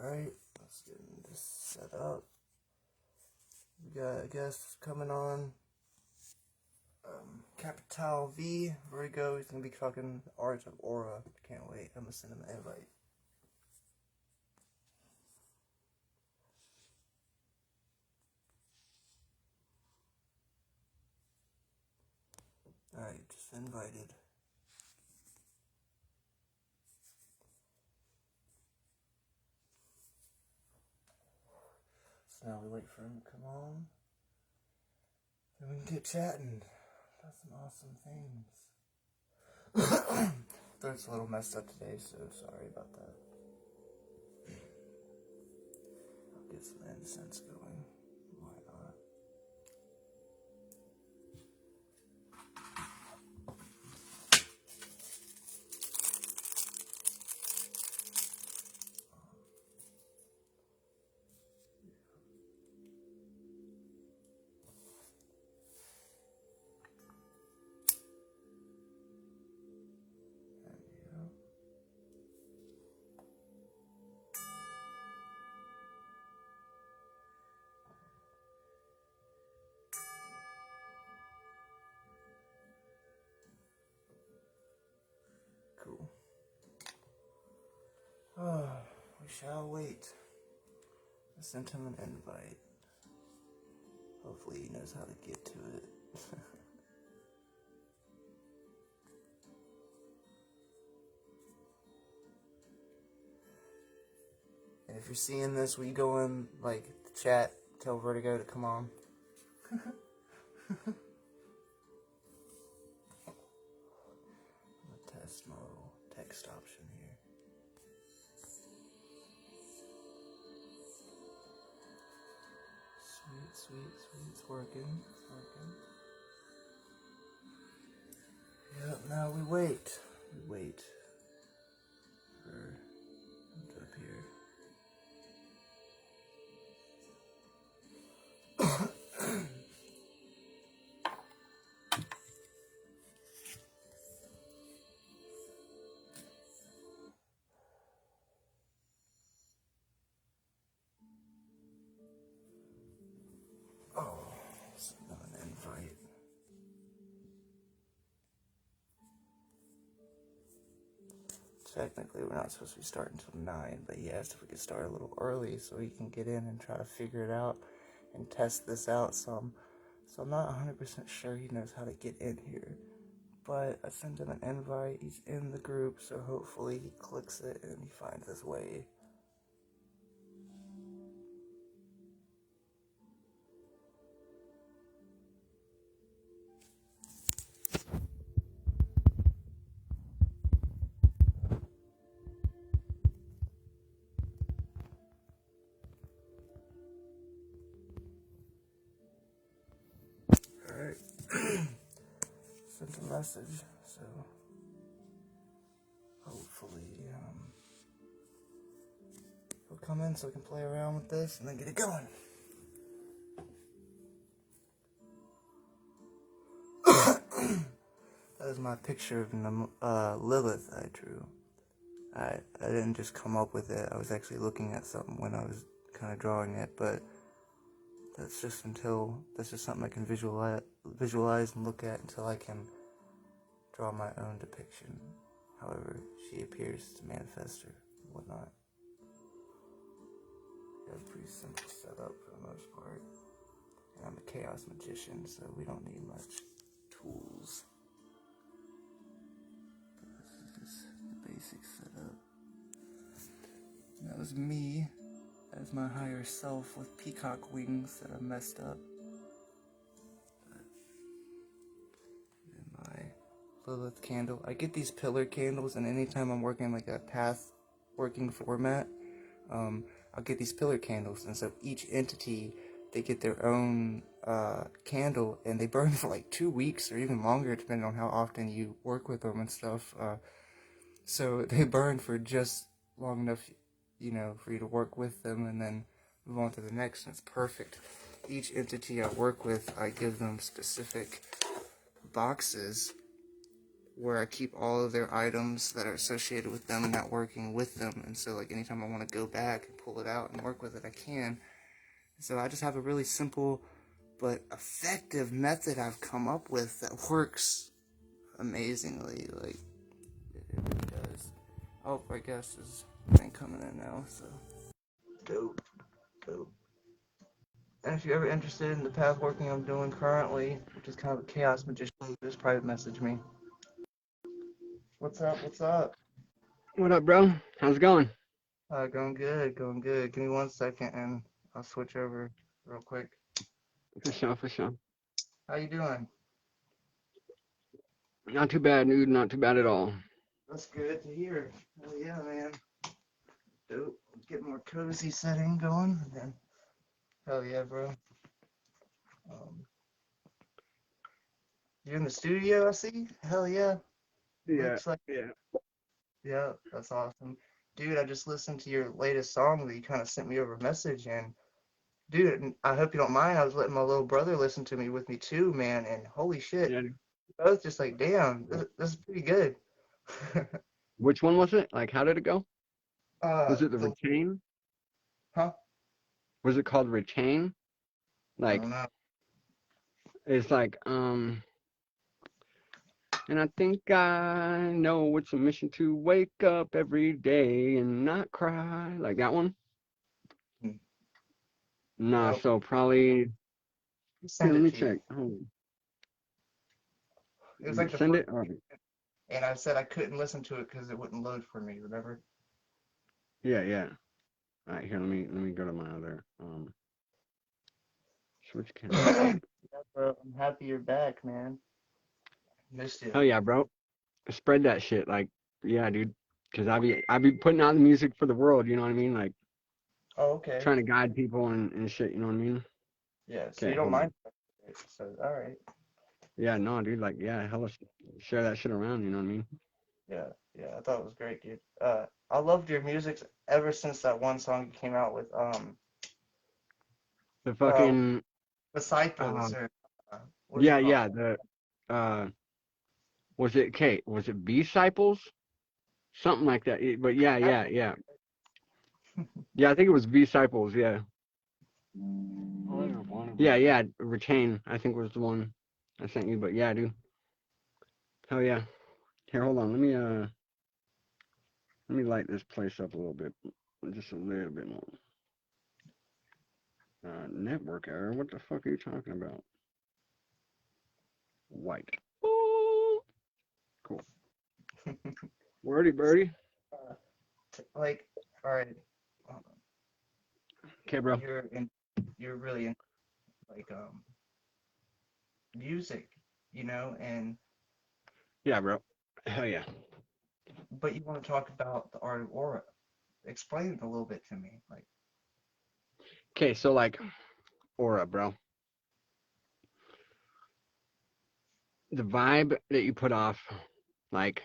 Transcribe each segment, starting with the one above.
Alright, let's get this set up. We got a guest coming on. Capital V, Vertigo. He's going to be talking the art of aura. Can't wait. I'm going to send him an invite. Alright, just invited. So now we wait for him to come on. Then we can get chatting about some awesome things. Throat's a little messed up today, so sorry about that. I'll get some incense going. Why not? Cool. We shall wait. I sent him an invite. Hopefully he knows how to get to it. And if you're seeing this, will you go in, like, the chat, tell Vertigo to come on? Test mode, text option here. Sweet, it's working, Yep, now we wait for him to appear. Oh, send them an invite. Technically, we're not supposed to be starting until 9, but he asked if we could start a little early so he can get in and try to figure it out and test this out some. So I'm not 100% sure he knows how to get in here. But I sent him an invite, he's in the group, so hopefully he clicks it and he finds his way. Alright, sent a message, so hopefully he'll come in so we can play around with this and then get it going. That was my picture of Lilith I drew. I didn't just come up with it, I was actually looking at something when I was kind of drawing it, but that's just something I can visualize and look at until I can draw my own depiction, however she appears to manifest her and whatnot. Yeah, pretty simple setup for the most part. And I'm a chaos magician, so we don't need much tools. But this is just the basic setup. And that was me as my higher self with peacock wings that I messed up. And my Lilith candle. I get these pillar candles, and anytime I'm working like a path working format, I'll get these pillar candles, and so each entity, they get their own candle, and they burn for like 2 weeks or even longer, depending on how often you work with them and stuff. So they burn for just long enough, for you to work with them and then move on to the next, and it's perfect. Each entity I work with, I give them specific boxes where I keep all of their items that are associated with them and networking with them. And so, like, anytime I want to go back and pull it out and work with it, I can. So I just have a really simple but effective method I've come up with that works amazingly. Like, it really does. Oh, I guess is coming in now, so. Dope. Dope. And if you're ever interested in the path working I'm doing currently, which is kind of a chaos magician, just private message me. What's up? What's up? What up, bro? How's it going? Going good, going good. Give me 1 second and I'll switch over real quick. For sure, for sure. How you doing? Not too bad, dude. Not too bad at all. That's good to hear. Hell yeah, man. Dope. Get more cozy setting going. And then, hell yeah, bro. Um, you're in the studio, I see. Hell yeah. Yeah, Looks like, yeah. yeah, that's awesome. Dude, I just listened to your latest song that you kind of sent me over a message, and dude, I hope you don't mind. I was letting my little brother listen to me with me too, man, and holy shit, Yeah. both just like, damn, this is pretty good. Which one was it? Like, how did it go? Was it the The Retain? huh? Was it called Retain? I Like, don't know. it's like, and I think I know it's a mission to wake up every day and not cry. Like that one? Hmm. Nah, Nope. so probably, here, Send let it me to you. check. Hold It was on. like the Send first, it? Or, and I said I couldn't listen to it because it wouldn't load for me. Remember? yeah, yeah. All right, here, let me go to my other, switch camera. Yeah, bro, I'm happy you're back, man. Missed you. Hell yeah, bro. Spread that shit. Like, yeah, dude. Cause I be putting out the music for the world. You know what I mean? Like Oh, okay. trying to guide people and shit. You know what I mean? Yeah, so you Okay, don't hold mind. on. So, all right. Yeah, no, dude. Like, yeah, hella share that shit around. You know what I mean? Yeah, yeah, I thought it was great, dude. I loved your music ever since that one song you came out with, The uh, fucking uh, Disciples, or what is yeah, it called? yeah. The uh, was it Kate? Was it Disciples? Something like that. But yeah, yeah, yeah, yeah. I think it was Disciples. Yeah, yeah, yeah. Retain. I think was the one I sent you. But yeah, dude. Hell yeah. Here, hold on. Let me light this place up a little bit, just a little bit more. Network error. What the fuck are you talking about? White. Ooh, cool. Wordy birdie. Uh, like, all right, um, Okay, bro. you're in, you're really in like music, and Yeah, bro. Hell yeah. but you want to talk about the art of aura. Explain it a little bit to me, like. Okay, so like aura, bro. The vibe that you put off, like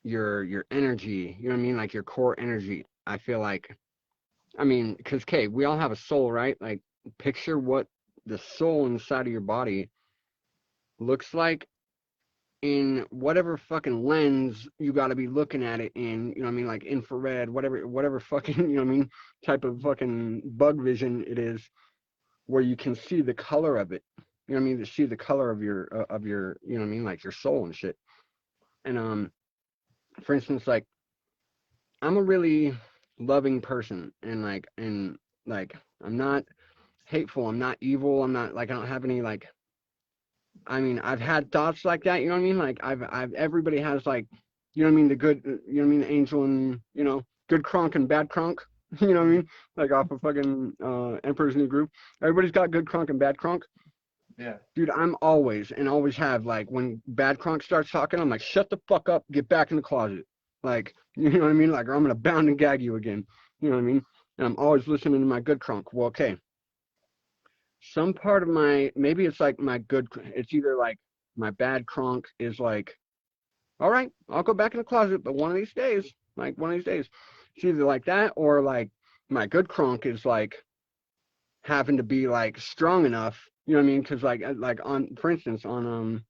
your energy. You know what I mean? Like your core energy. I feel like. I mean, because okay, we all have a soul, right? Like picture what the soul inside of your body looks like in whatever fucking lens you got to be looking at it in, you know what I mean, like infrared, whatever fucking, you know what I mean, type of fucking bug vision it is, where you can see the color of it. You know what I mean? To see the color of your, you know what I mean, like your soul and shit. And for instance, like I'm a really loving person, and like I'm not hateful, I'm not evil, I'm not like I don't have any like I mean, I've had thoughts like that, you know what I mean? Like I've everybody has like, you know what I mean, the good, you know what I mean, the angel and, you know, good Kronk and bad Kronk, you know what I Mhm. mean? Like off of fucking Emperor's New Groove. Everybody's got good Kronk and bad Kronk. Yeah. Dude, I'm always and always have like when bad Kronk starts talking, I'm like, shut the fuck up, get back in the closet. Like, you know what I mean? Like, or I'm gonna bound and gag you again. You know what I mean? And I'm always listening to my good Kronk. Well, okay, some part of my maybe it's like my good it's either like my bad Kronk is like, all right, I'll go back in the closet, but one of these days, like one of these days, it's either like that or like my good Kronk is like having to be like strong enough, you know what I mean? Because like on for instance on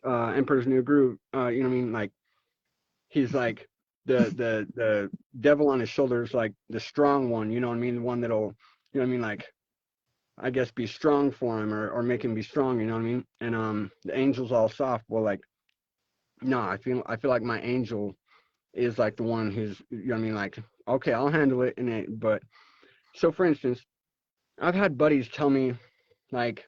Emperor's New Groove, you know what I mean? Like he's like the devil on his shoulders, like the strong one, you know what I mean? The one that'll, you know what I mean? Like I guess be strong for him or make him be strong, you know what I mean? And the angel's all soft. Well, like no, I feel like my angel is like the one who's, you know what I mean? Like okay, I'll handle it, but so for instance, I've had buddies tell me like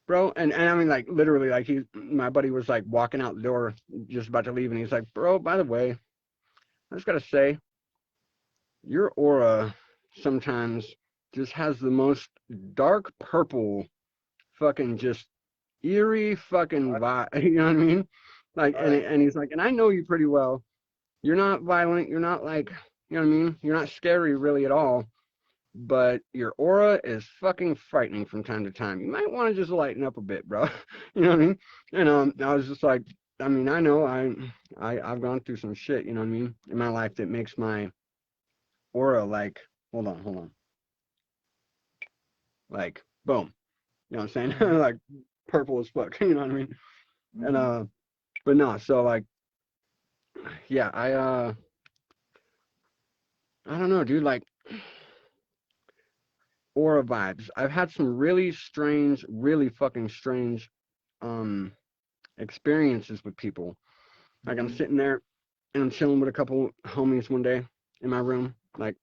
bro, and I mean like literally like my buddy was like walking out the door just about to leave and he's like, bro, by the way, I just gotta say, your aura sometimes just has the most dark purple fucking just eerie fucking vibe. You know what I mean? Like, Alright. and he's like, and I know you pretty well. You're not violent. You're not like, you know what I mean? You're not scary really at all. But your aura is fucking frightening from time to time. You might want to just lighten up a bit, bro. You know what I mean? And I was just like, I mean, I know I've gone through some shit. You know what I mean? In my life that makes my aura like, hold on, like, boom. You know what I'm saying? Mhm. Like purple as fuck. You know what I mean? And Mhm. but no, so like, yeah, I don't know, dude. Like aura vibes. I've had some really strange, really fucking strange um experiences with people. Like I'm Mhm. sitting there and I'm chilling with a couple homies one day in my room. Like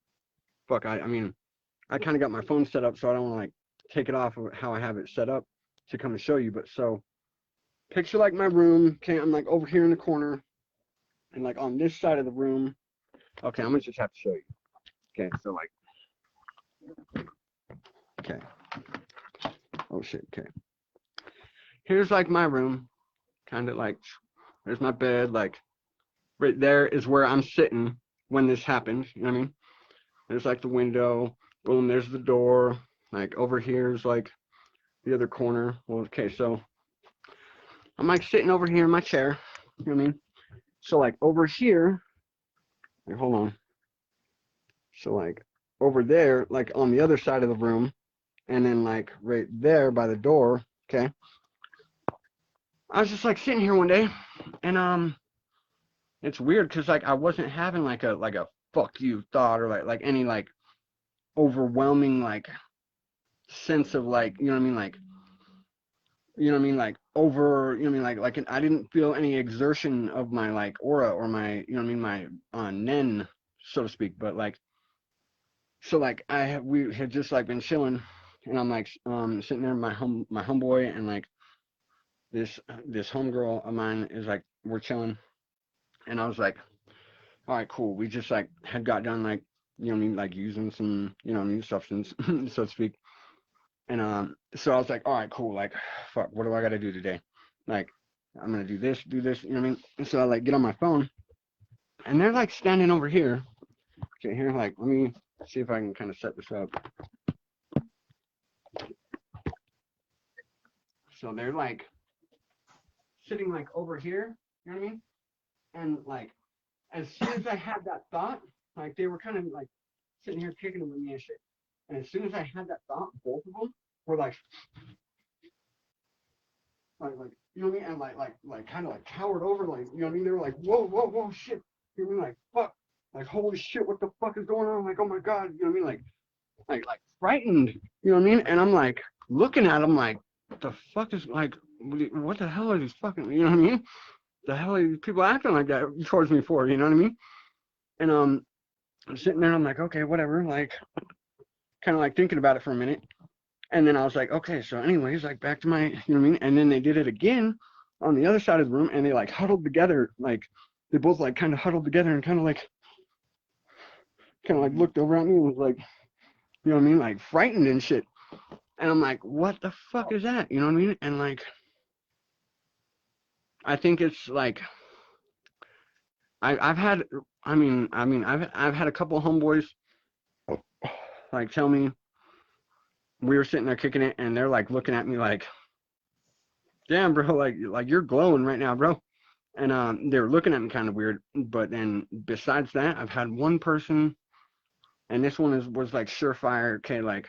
fuck, I mean, I kind of got my phone set up, so I don't want to like take it off of how I have it set up to come and show you. But so picture like my room. Okay, I'm like over here in the corner, and like on this side of the room. Okay, I'm gonna just have to show you. Okay, so like, okay, oh shit, okay. Here's like my room, kind of like there's my bed, like right there is where I'm sitting when this happened. You know what I mean? There's like the window, boom, there's the door. Like over here's like the other corner. Well, okay, so I'm like sitting over here in my chair. You know what I mean? So like over here, like, hold on. So like over there, like on the other side of the room, and then like right there by the door. Okay, I was just like sitting here one day, and it's weird because like I wasn't having like a fuck you thought or like any like overwhelming like sense of like, you know what I mean, like, you know what I mean, like over, you know what I mean, like I didn't feel any exertion of my like aura or my, you know what I mean, my nen, so to speak. But like so like we had just like been chilling, and I'm like sitting there with my homeboy and like this homegirl of mine is like we're chilling, and I was like, all right, cool. We just like had got done like, you know what I mean, like using some, you know what I mean, substance, so to speak. And so I was like, all right, cool. Like, fuck, what do I got to do today? Like, I'm gonna do this. You know what I mean? And so I like get on my phone, and they're like standing over here. Okay, here, like, let me see if I can kind of set this up. So they're like sitting like over here. You know what I mean? And like, as soon as I had that thought, like they were kind of like sitting here kicking it with me and shit. And as soon as I had that thought, both of them were like you know what I mean, and like kind of like cowered over, like you know what I mean. They were like, whoa, shit. You know what I mean? Like fuck, like holy shit, what the fuck is going on? I'm like, oh my god, you know what I mean? Like frightened, you know what I mean? And I'm like looking at them like, what the fuck is like, what the hell are these fucking, you know what I mean? The hell are these people acting like that towards me for? You know what I mean? And I'm sitting there, I'm like, okay, whatever, like kind of like thinking about it for a minute. And then I was like, okay, so anyways, like back to my, you know what I mean? And then they did it again on the other side of the room and they like huddled together, like they both like kind of huddled together and kind of like Mhm. looked over at me and was like, you know what I mean? Like frightened and shit. And I'm like, what the fuck is that? You know what I mean? And like, I think it's like, I've had, I've had a couple of homeboys like tell me we were sitting there kicking it and they're like looking at me like, damn, bro, like you're glowing right now, bro. And they were looking at me kind of weird. But then besides that, I've had one person, and this one was like surefire. Okay, like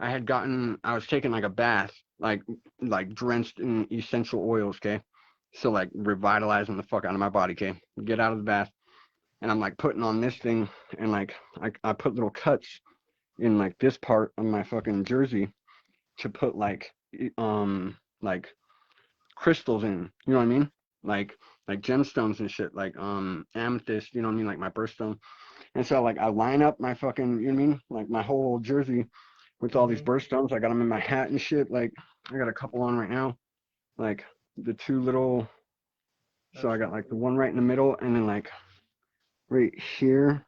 I was taking like a bath, like drenched in essential oils, okay? So like revitalizing the fuck out of my body, okay? Get out of the bath, and I'm like putting on this thing, and like I put little cuts in like this part of my fucking jersey to put like crystals in, you know what I mean? Like like gemstones and shit, like amethyst, you know what I mean, like my birthstone. And so like I line up my fucking, you know what I mean, like my whole jersey with all these Mhm. birthstones. I got them in my hat and shit. Like I got a couple on right now, like the two little. So That's I got so like the cool. one right in the middle, and then like right here,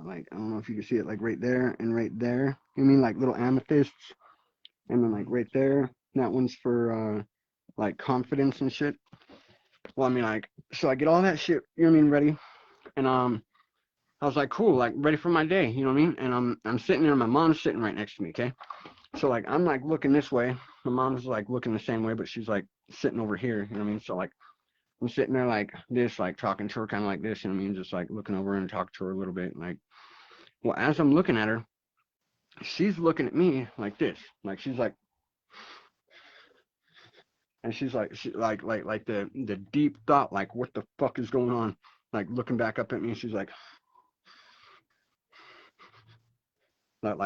like I don't know if you can see it, like right there and right there. You mean like little amethysts, and then like Mhm. right there. That one's for like confidence and shit. Well, I mean like so I get all that shit, you know what I mean, ready, and I was like cool, like ready for my day, you know what I mean, and I'm sitting there, my mom's sitting right next to me, okay. So like I'm like looking this way. My mom's like looking the same way, but she's like sitting over here. You know what I mean? So like I'm sitting there like this, like talking to her kind of like this. You know what I mean? Just like looking over and talking to her a little bit. Like, well, as I'm looking at her, she's looking at me like this. Like she's like, and she's like, like the deep thought, like what the fuck is going on? Like looking back up at me, she's like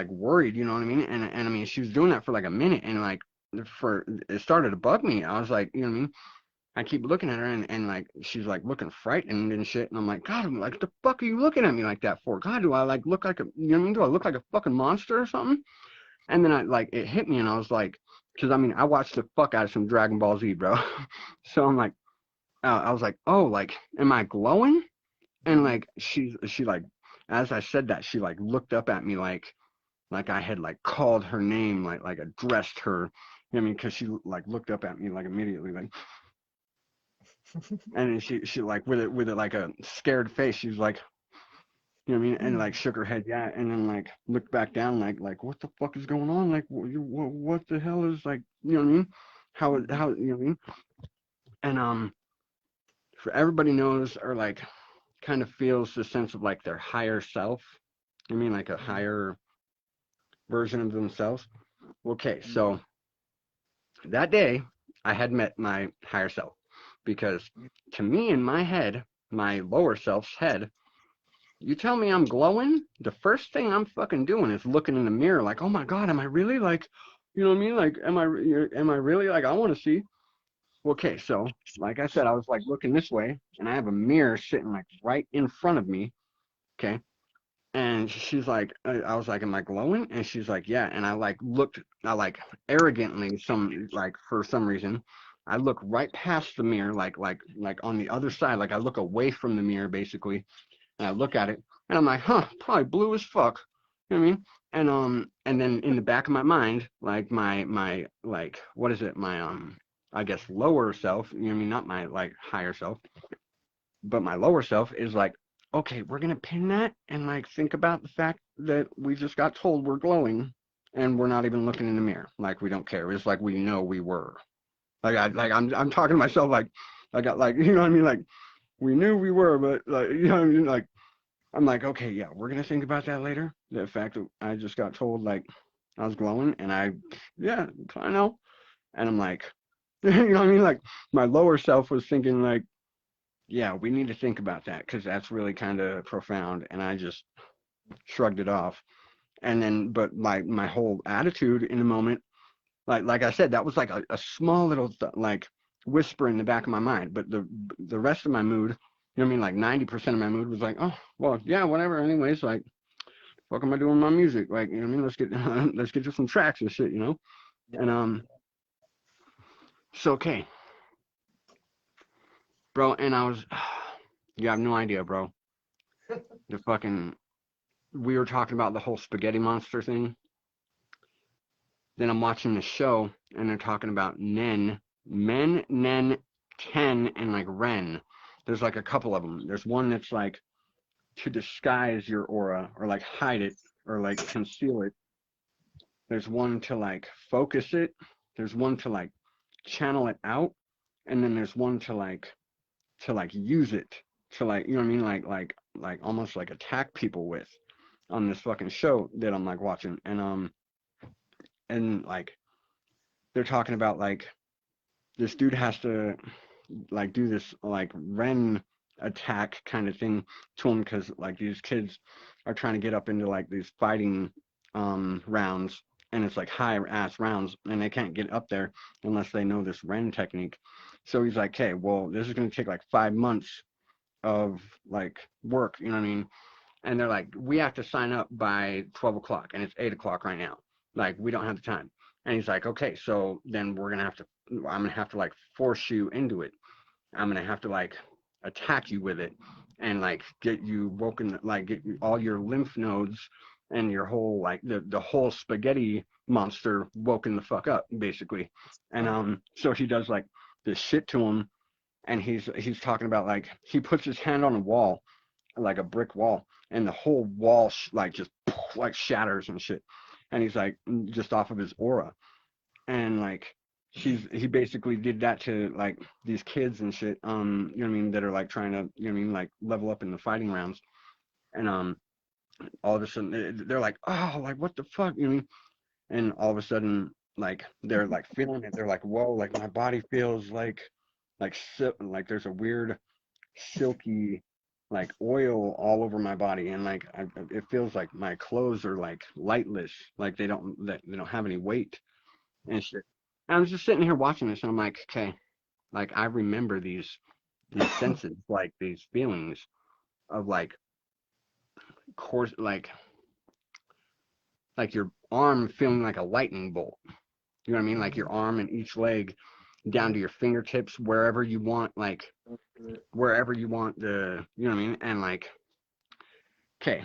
worried. You know what I mean? And I mean she was doing that for like a minute, and like for it started to bug me. I was like, you know what I mean? I keep looking at her and like she's like looking frightened and shit, and I'm like, God, I'm like, the fuck are you looking at me like that for? God, do I like look like a, you know what I mean? Do I look like a fucking monster or something? And then I like it hit me, and I was like, because I mean I watched the fuck out of some Dragon Ball Z, bro. So I'm like, I was like, oh, like, am I glowing? And Mhm. like she like, as I said that, she like looked up at me like I had like called her name, like addressed her. You know what I mean? Because she like looked up at me like immediately, like. And then she like with it like a scared face, she was like, you know what I mean, and like shook her head, yeah, and then like looked back down, like what the fuck is going on? Like what the hell is like, you know what I mean? Mhm. How you know what I mean? And for everybody knows or like kind of feels the sense of like their higher self. I mean like a Mhm. higher version of themselves. Okay, Mhm. so that day I had met my higher self because to me in my head, my lower self's head, you tell me I'm glowing, the first thing I'm fucking doing is looking in the mirror like, oh my God, am I really like, you know what I mean? Like, am I really like, I want to see. Okay, so like I said, I was like looking this way and I have a mirror sitting like right in front of me. Okay. And she's like, I was like, am I glowing? And she's like, yeah. And I like looked, I like arrogantly, like for some reason, I look right past the mirror, like on the other side, like I look away from the mirror basically, and I look at it, and I'm like, huh, probably blue as fuck. You know what I mean? And then in the back of my mind, like my like what is it? My I guess lower self. You know what I mean? Not my like higher self, but my lower self is like, okay, we're gonna pin that and like think about the fact that we just got told we're glowing, and we're not even looking in the mirror. Like we don't care. It's like we know we were. I'm talking to myself like I got like you know what I mean like we knew we were, but like you know what I mean like I'm like, okay, yeah, we're gonna think about that later. The fact that I just got told like I was glowing, and yeah, I know. And I'm like, you know what I mean? Like my lower self was thinking like, yeah, we need to think about that because that's really kind of profound. And I just shrugged it off. And then, but my whole attitude in the moment, like I said, that was like a small little like whisper in the back of my mind. But the rest of my mood, you know what I mean? Like 90% of my mood was like, oh, well, yeah, whatever. Anyways, like fuck am I doing my music? Like, you know what I mean? Let's get let's get to some tracks and shit, you know? And Yeah. so okay, bro, and I was you have no idea, bro. The fucking we were talking about the whole spaghetti monster thing. Then I'm watching the show and they're talking about Nen, Ten, and like Ren. There's like a couple of them. There's one that's like to disguise your aura or like hide it or like conceal it. There's one to like focus it. There's one to like channel it out, and then there's one to like use it to like you know what I mean like almost like attack people with. on this fucking show that I'm like watching, and like they're talking about like this dude has to like do this like Ren attack kind of thing to him because like these kids are trying to get up into like these fighting rounds, and it's like high ass rounds and they can't get up there unless they know this Ren technique. So he's like, okay, well this is going to take like 5 months of like work, you know what I mean? And they're like, we have to sign up by 12 o'clock and it's 8 o'clock right now. Like, we don't have the time. And he's like, okay, so then I'm gonna have to like force you into it. I'm gonna have to like attack you with it and like get you woken, like get all your lymph nodes and your whole like the whole spaghetti monster woken the fuck up basically. And so he does like this shit to him, and he's talking about like he puts his hand on a wall, like a brick wall, and the whole wall like just like shatters and shit. And he's like just off of his aura, and like he basically did that to like these kids and shit, you know what I mean, that are like trying to, you know what I mean, like level up in the fighting rounds. And all of a sudden they're like, oh, like what the fuck, you know what I mean? And all of a sudden like they're like feeling it, they're like, whoa, like my body feels like there's a weird silky like oil all over my body, and like it feels like my clothes are like lightless, like they don't have any weight and shit. And I was just sitting here watching this, and I'm like, okay, like I remember these senses, like these feelings of like course, like your arm feeling like a lightning bolt. You know what I mean? Like your arm and each leg down to your fingertips, wherever you want, like wherever you want you know what I mean? And like, okay,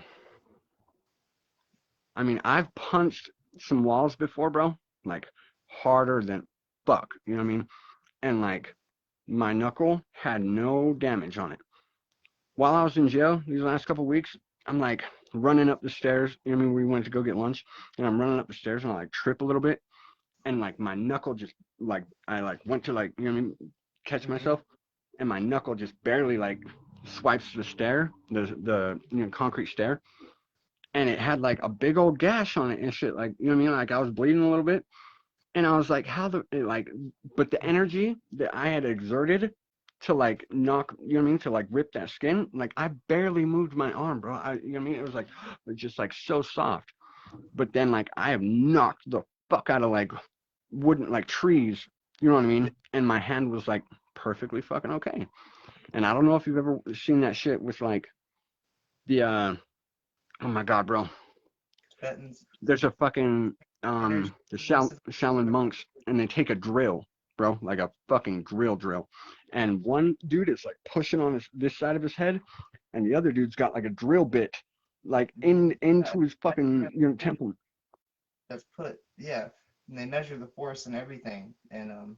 I mean, I've punched some walls before, bro, like harder than fuck. You know what I mean? And like, my knuckle had no damage on it. While I was in jail these last couple of weeks, I'm like running up the stairs. You know what I mean? We went to go get lunch, and I'm running up the stairs, and I like trip a little bit, and like my knuckle just like I like went to like, you know what I mean, catch myself, and my knuckle just barely like swipes the stair, the you know concrete stair, and it had like a big old gash on it and shit. Like, you know what I mean? Like I was bleeding a little bit, and I was like, how like, but the energy that I had exerted to like knock, you know what I mean, to like rip that skin, like I barely moved my arm, bro. You know what I mean? It was like, it's just like so soft. But then like I have knocked the fuck out of like wooden like trees, you know what I mean? And my hand was like perfectly fucking okay. And I don't know if you've ever seen that shit with like the oh my god, bro. Tibetans, There's a fucking energy. the Shaolin monks, and they take a drill, bro, like a fucking drill, and one dude is like pushing on this side of his head, and the other dude's got like a drill bit, like into his fucking temple. That's put, yeah, and they measure the force and everything, and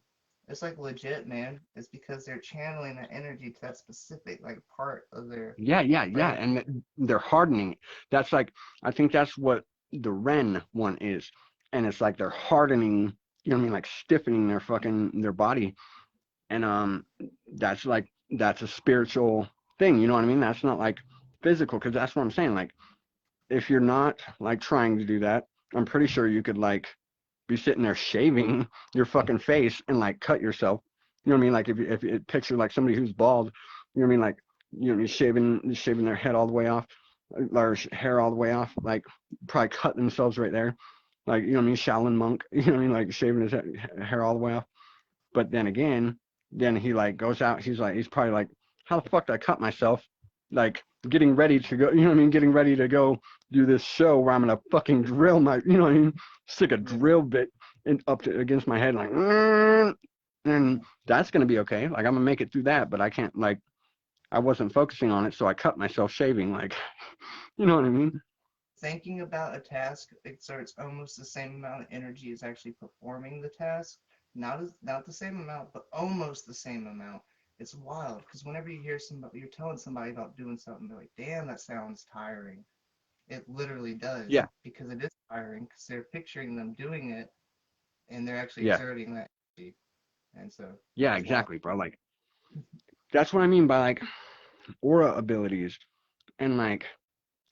it's like legit, man. It's because they're channeling that energy to that specific like part of their Yeah, brain. and they're hardening. That's like I think that's what the Ren one is, and it's like they're hardening. You know what I mean? Like stiffening their body, and that's a spiritual thing. You know what I mean? That's not like physical, because that's what I'm saying. Like if you're not like trying to do that, I'm pretty sure you could like be sitting there shaving your fucking face and like cut yourself. You know what I mean? Like if you picture like somebody who's bald, you know what I mean? Like, you know, shaving their head all the way off, or hair all the way off, like probably cut themselves right there. Like, you know what I mean? Shaolin monk, you know what I mean? Like shaving his hair all the way off. But then again, then he like goes out. He's probably like, how the fuck did I cut myself? Like getting ready to go, you know what I mean? Getting ready to go do this show where I'm gonna fucking drill my, you know what I mean? Stick a drill bit against my head, like, and that's gonna be okay. Like I'm gonna make it through that, but I can't like I wasn't focusing on it, so I cut myself shaving. Like, you know what I mean? Thinking about a task exerts almost the same amount of energy as actually performing the task. Not the same amount, but almost the same amount. It's wild because whenever you hear somebody, you're telling somebody about doing something, they're like, "Damn, that sounds tiring." It literally does Yeah, because it is tiring because they're picturing them doing it and they're actually yeah, exerting that energy. And so yeah, it's wild. exactly, bro. Like that's what I mean by like aura abilities, and like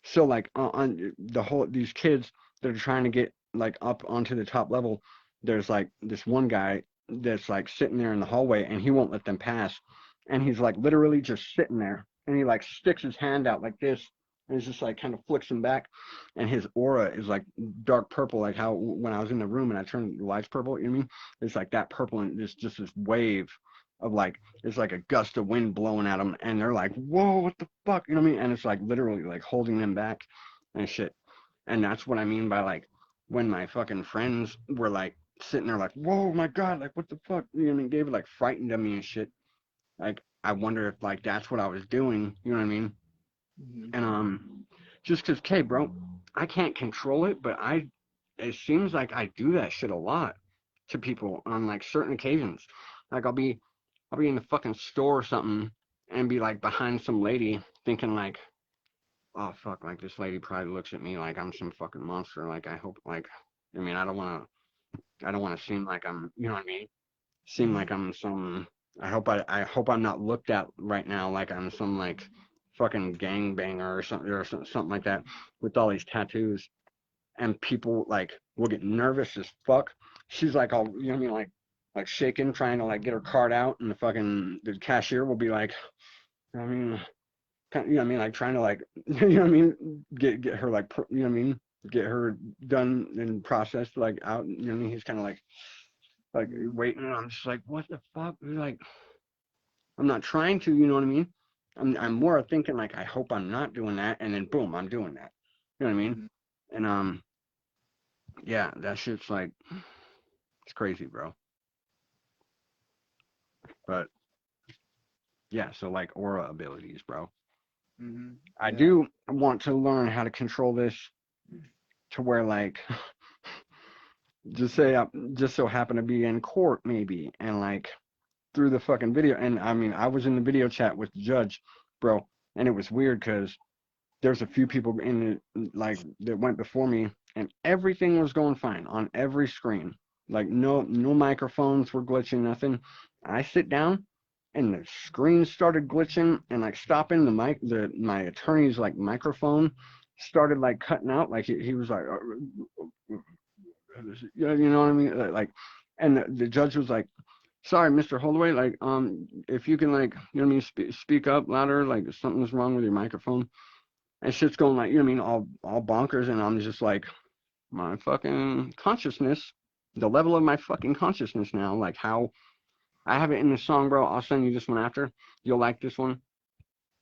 So like on the whole, these kids that are trying to get like up onto the top level, there's like this one guy that's like sitting there in the hallway and he won't let them pass. And he's like literally just sitting there and he like sticks his hand out like this and it's just like kind of flicks him back and his aura is like dark purple, like how when I was in the room and I turned the lights purple, you know what I mean? It's like that purple and it's just this wave of like it's like a gust of wind blowing at them and they're like, whoa, what the fuck, you know what I mean? And it's like literally like holding them back and shit. And that's what I mean by like when my fucking friends were like sitting there like, whoa, my God, like what the fuck, you know what I mean? David like frightened of me and shit. Like I wonder if like that's what I was doing, you know what I mean? Hmm. And just cause, okay, bro, I can't control it, but it seems like I do that shit a lot to people on like certain occasions. Like I'll be in the fucking store or something and be like behind some lady thinking like, oh fuck, like this lady probably looks at me like I'm some fucking monster. Like I hope like, I mean, I don't wanna seem like I'm, you know what I mean? Seem Hmm. like I'm some, I hope I'm not looked at right now like I'm some like fucking gangbanger or something like that with all these tattoos. And people like will get nervous as fuck. She's like all, you know what I mean, like shaking, trying to like get her card out, and the cashier will be like, I mean, you know what I mean, like trying to like, you know what I mean, get her like, you know what I mean, get her done and processed like out. You know what I mean? He's kind of like waiting, and I'm just like, what the fuck? Like, I'm not trying to, you know what I mean? I'm more thinking like, I hope I'm not doing that, and then boom, I'm doing that. You know what I mean? Hmm. And yeah, that shit's like, it's crazy, bro. But yeah, so like aura abilities, bro. Hmm. I Yeah. do want to learn how to control this to where like just say I just so happen to be in court maybe and like through the fucking video and I mean I was in the video chat with the judge, bro, and it was weird because there's a few people in it like that went before me and everything was going fine on every screen. Like no microphones were glitching, nothing. I sit down and the screen started glitching and like stopping the my attorney's like microphone started like cutting out like he was like you know what I mean like and the judge was like sorry Mr. Holloway like if you can like you know what I mean speak up louder like something's wrong with your microphone and shit's going like, you know what I mean, all bonkers, and I'm just like, my fucking consciousness, the level of my fucking consciousness now, like how I have it in the song, bro. I'll send you this one after. You'll like this one.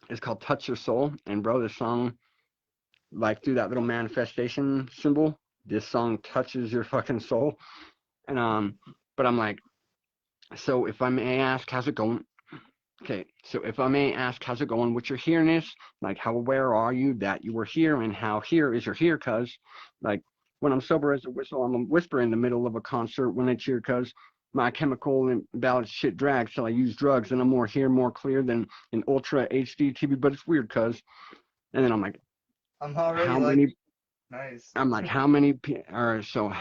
It's called Touch Your Soul, and bro, this song, like through that little manifestation symbol, this song touches your fucking soul. And but I'm like, so if I may ask, how's it going? Okay, so if I may ask, how's it going with your hearness? Like, how aware are you that you were here, and how here is your here? Cause, like, when I'm sober as a whistle, I'm a whisper in the middle of a concert when I cheer. Cause my chemical imbalance shit drags till I use drugs, and I'm more here, more clear than an ultra HD TV. But it's weird, cause, and then I'm like, I'm already how like many nice. I'm like, how many, or so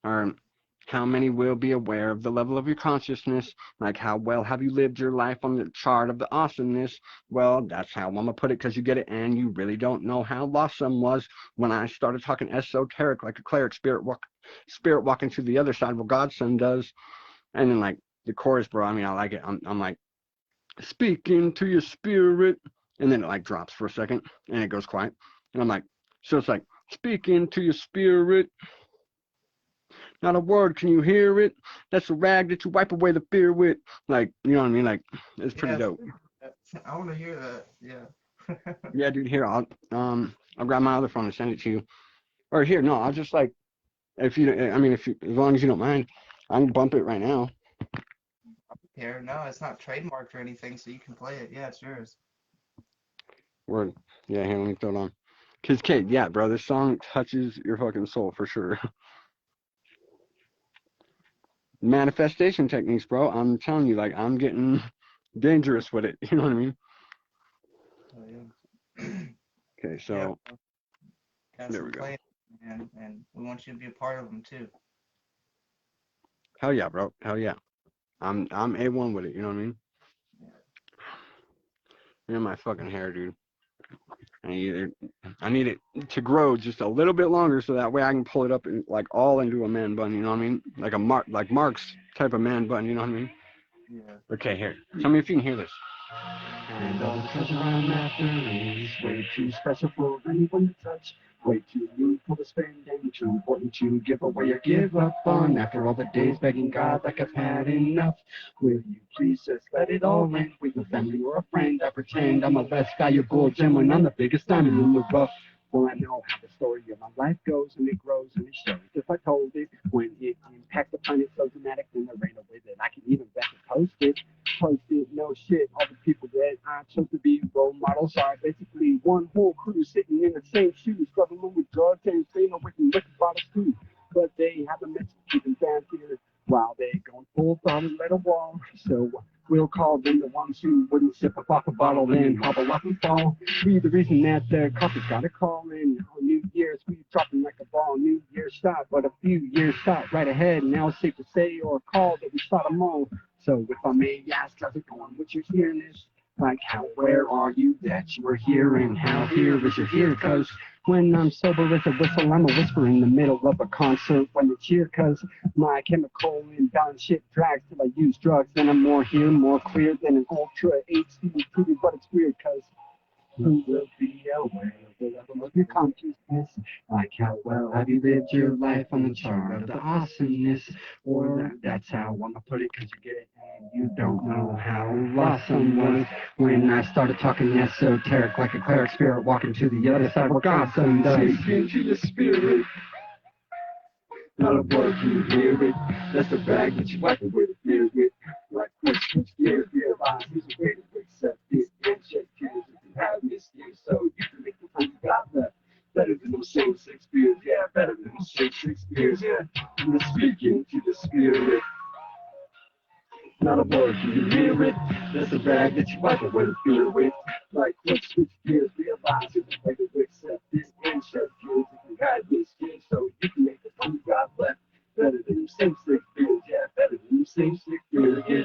or how many will be aware of the level of your consciousness? Like, how well have you lived your life on the chart of the awesomeness? Well, that's how I'm gonna put it, because you get it, and you really don't know how awesome was when I started talking esoteric, like a cleric spirit walking to the other side, what Godson does, and then like the chorus, bro. I mean, I like it. I'm like, speak into your spirit, and then it like drops for a second, and it goes quiet, and I'm like, so it's like, speak into your spirit. Not a word, can you hear it? That's a rag that you wipe away the fear with. Like, you know what I mean? Like, it's pretty Yeah. dope. I want to hear that. Yeah. Yeah, dude. Here, I'll grab my other phone and send it to you. Or here, no, I'll just like, if you, I mean, if you, as long as you don't mind, I can bump it right now. Here, no, it's not trademarked or anything, so you can play it. Yeah, it's yours. Word. Yeah, here, let me throw it on. Cause, kid, yeah, bro, this song touches your fucking soul for sure. Manifestation techniques, bro. I'm telling you, like, I'm getting dangerous with it. You know what I mean? Oh yeah. Okay, Yeah, so got there we some go. plans, man, and we want you to be a part of them too. Hell yeah, bro. Hell yeah. I'm A1 with it. You know what I mean? Yeah. Look at my fucking hair, dude. I need it to grow just a little bit longer so that way I can pull it up and like all into a man bun, you know what I mean? Like like Mark's type of man bun, you know what I mean? Yeah. Okay, here. Tell me if you can hear this. And all the treasure I'm after is way too special for anyone to touch. Way too meaningful to spend and too important to give away or give up on. After all the days begging God like I've had enough, will you please just let it all end with a family or a friend? I pretend I'm a less valuable gem when I'm the biggest diamond in the rough. Well, I know how the story of my life goes, and it grows and it shows. If I told it, when it impacts the planet so dramatic, then there ain't no way that I can even better post it. Posted, no shit. All the people that I chose to be role models are basically one whole crew sitting in the same shoes, struggling with drugs and staying away from liquor bottles too. But they have a message to keep them down here while they going full throttle let a wall. So we'll call them the ones who wouldn't sip off a bottle and hobble up and fall. We the reason that the coffee's got a call in on New Year's. We dropping like a ball. New Year's shot, but a few years shot right ahead. Now it's safe to say or call that we shot them all. So if I may ask, how's it going with your hearness? Like how, where are you that you were here and how here is your here? Cause when I'm sober as a whistle, I'm a whisper in the middle of a concert when it's here. Cause my chemical imbalance shit drags till I use drugs. Then I'm more here, more clear than an ultra HD TV, but it's weird cause who will be aware of the level of your consciousness? Like how well have you lived your life on the chart of the awesomeness? Or that's how I'ma put it, cause you get it and you don't know how lost someone. When I started talking esoteric like a cleric spirit walking to the other side where Godson does. Speak into the spirit. Not a word, can you hear it? That's the bag that you wipe away the fear with. Like switch gears, realize there's a way to accept this and shed tears if you have missed years, so you can make the time you got left. Better than those same 6 beers, yeah, better than those six beers, yeah. I'm speaking to the spirit. Not a word, can you hear it? That's the bag that you wipe away the fear with. Like switch gears, realize there's a way to accept this and shed tears if you had missed years, so you can make the time you got left. Better than them same 6 beers, yeah, better than them same 6 beers, yeah.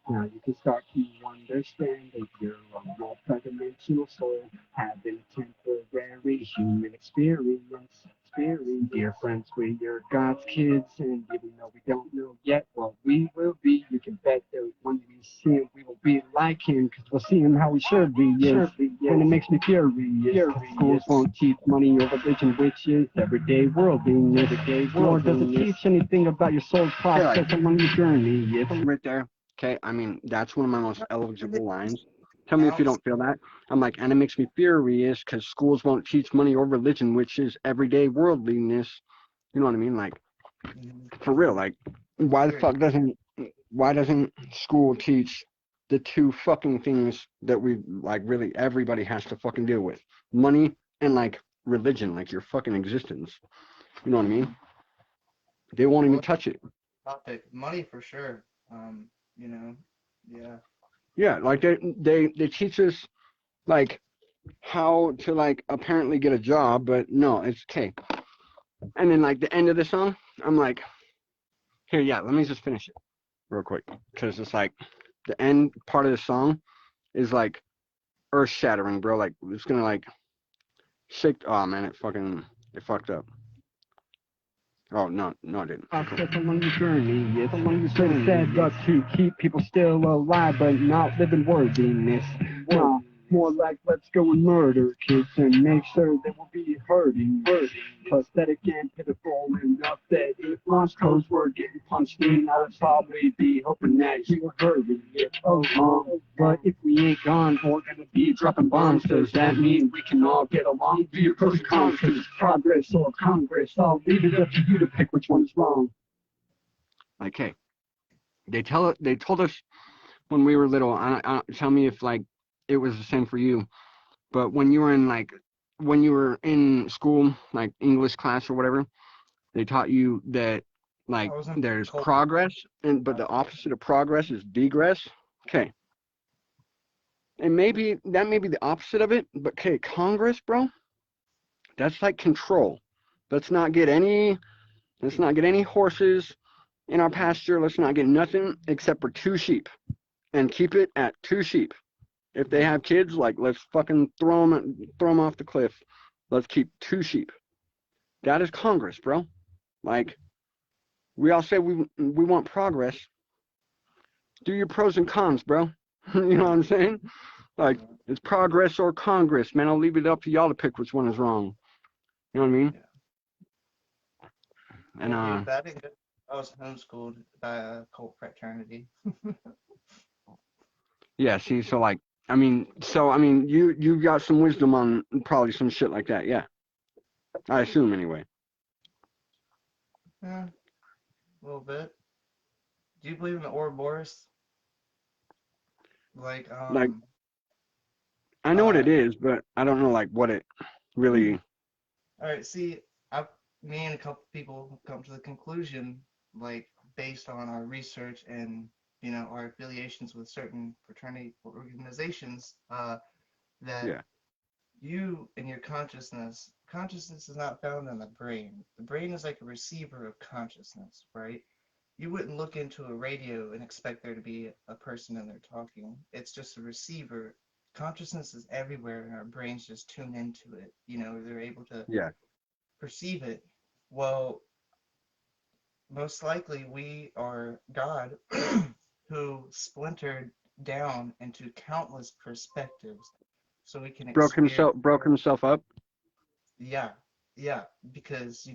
Now you can start to understand that you're a multidimensional soul, having a temporary human experience. Dear friends, we're God's kids, and even though we don't know yet what we will be, you can bet that when we see him, we will be like him, because we'll see him how we should be. Yes. And it makes me furious. Schools won't teach money or religion, which is everyday worldliness. Nor does it teach anything about your soul's process along your journey. It's right there. Okay, I mean, that's one of my most eligible lines. Tell me if you don't feel that. I'm like, and it makes me furious because schools won't teach money or religion, which is everyday worldliness. You know what I mean? Like, for real, like, why doesn't school teach the two fucking things that we, like, really everybody has to fucking deal with? Money and, like, religion, like your fucking existence. You know what I mean? They won't even touch it. Topic. Money for sure. You know, yeah. Yeah, like they teach us like how to like apparently get a job, but no, it's okay. And then like the end of the song, I'm like, here, yeah, let me just finish it real quick, because it's like the end part of the song is like earth shattering, bro. Like it's gonna like shake. Oh man, it fucked up. Oh no, it didn't. It's along the journey. It's along the journey. Said but to keep people still alive, but not living worthiness. Nah, more like let's go and murder kids and make sure they will be hurting. Pathetic and pitiful enough that if launch codes were getting punched in, I would probably be hoping that you were hurting. But if we ain't gone or gonna be dropping bombs, does that mean we can all get along? Do your pros and cons, cause it's progress or Congress. I'll leave it up to you to pick which one is wrong. Like, hey, they told us when we were little. Tell me if like it was the same for you. But when you were in school, like English class or whatever, they taught you that like there's progress, but the opposite of progress is degress. Okay. And maybe that may be the opposite of it, but okay, Congress, bro, that's like control. Let's not get any horses in our pasture. Let's not get nothing except for 2 sheep, and keep it at 2 sheep. If they have kids, like let's fucking throw them off the cliff. Let's keep two sheep. That is Congress, bro. Like we all say we want progress. Do your pros and cons, bro. You know what I'm saying? Like it's progress or Congress, man. I'll leave it up to y'all to pick which one is wrong. You know what I mean? Yeah. And Well, dude, that ain't good. I was homeschooled by a cult fraternity. yeah, see, so like I mean you got some wisdom on probably some shit like that, yeah. I assume anyway. Yeah, a little bit. Do you believe in the Ouroboros? Like, Like I know what uh, it is, but I don't know like what it all really right. See, I, me and a couple people have come to the conclusion, like, based on our research and our affiliations with certain fraternity organizations, that yeah. you and your consciousness is not found in the brain. The brain is like a receiver of consciousness, right? You wouldn't look into a radio and expect there to be a person in there talking. It's just a receiver. Consciousness is everywhere, and our brains just tune into it. They're able to Yeah. perceive it. Well, most likely we are God who splintered down into countless perspectives so we can experience. Broke himself up. Yeah, yeah, because,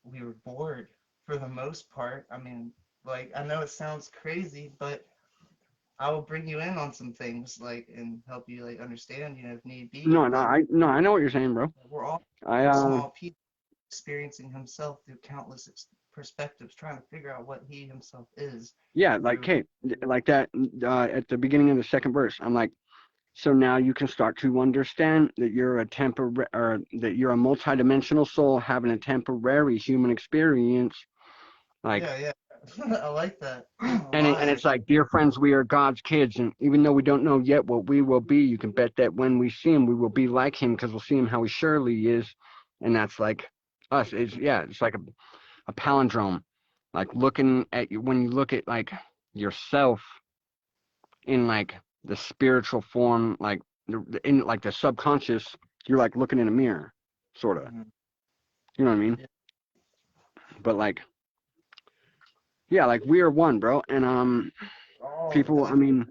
we were bored for the most part. I mean, like, I know it sounds crazy, but I will bring you in on some things, like, and help you, like, understand, if need be. But I know what you're saying, bro. we're all I a small piece experiencing himself through countless perspectives, trying to figure out what he himself is yeah, like through. Kate, like that at the beginning of the second verse. I'm like, so now you can start to understand that you're a or that you're a multidimensional soul having a temporary human experience. Like, Yeah, yeah. I like that a and lot. it's like, dear friends, we are God's kids, and even though we don't know yet what we will be, you can bet that when we see him, we will be like him because we'll see him how he surely is, and that's like us. It's yeah, it's like a palindrome, like looking at you when you look at like yourself in like the spiritual form, like in like the subconscious, you're like looking in a mirror, sort of. Mhm. You know what I mean? Yeah. But like, yeah, like we are one, bro. And Oh, people, I like, mean,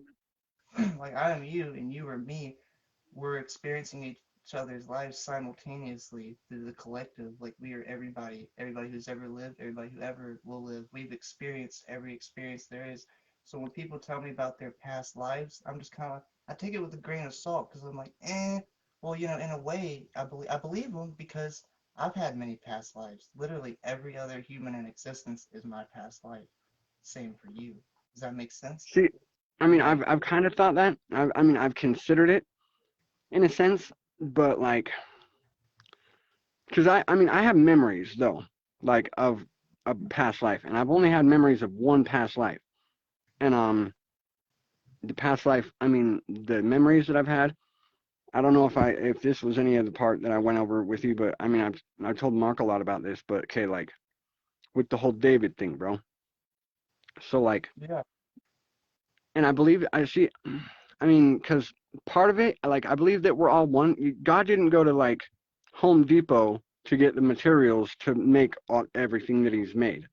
like I am you and you are me. We're experiencing each other's lives simultaneously through the collective. Like, we are everybody who's ever lived, everybody who ever will live. We've experienced every experience there is. So when people tell me about their past lives, I'm just kind of, I take it with a grain of salt because I'm like, well, in a way, I believe them because I've had many past lives. Literally every other human in existence is my past life. Same for you. Does that make sense? see, I mean, I've kind of thought that. I mean, I've considered it in a sense, but like, because I mean, I have memories though, like of a past life, and I've only had memories of one past life, and the past life, I mean, the memories that I've had. I don't know if this was any of the part that I went over with you, but I mean, I've told Mark a lot about this, but okay, like with the whole David thing, bro. So like, Yeah. and I believe I see. I mean, because part of it, like, I believe that we're all one. God didn't go to like Home Depot to get the materials to make everything that He's made.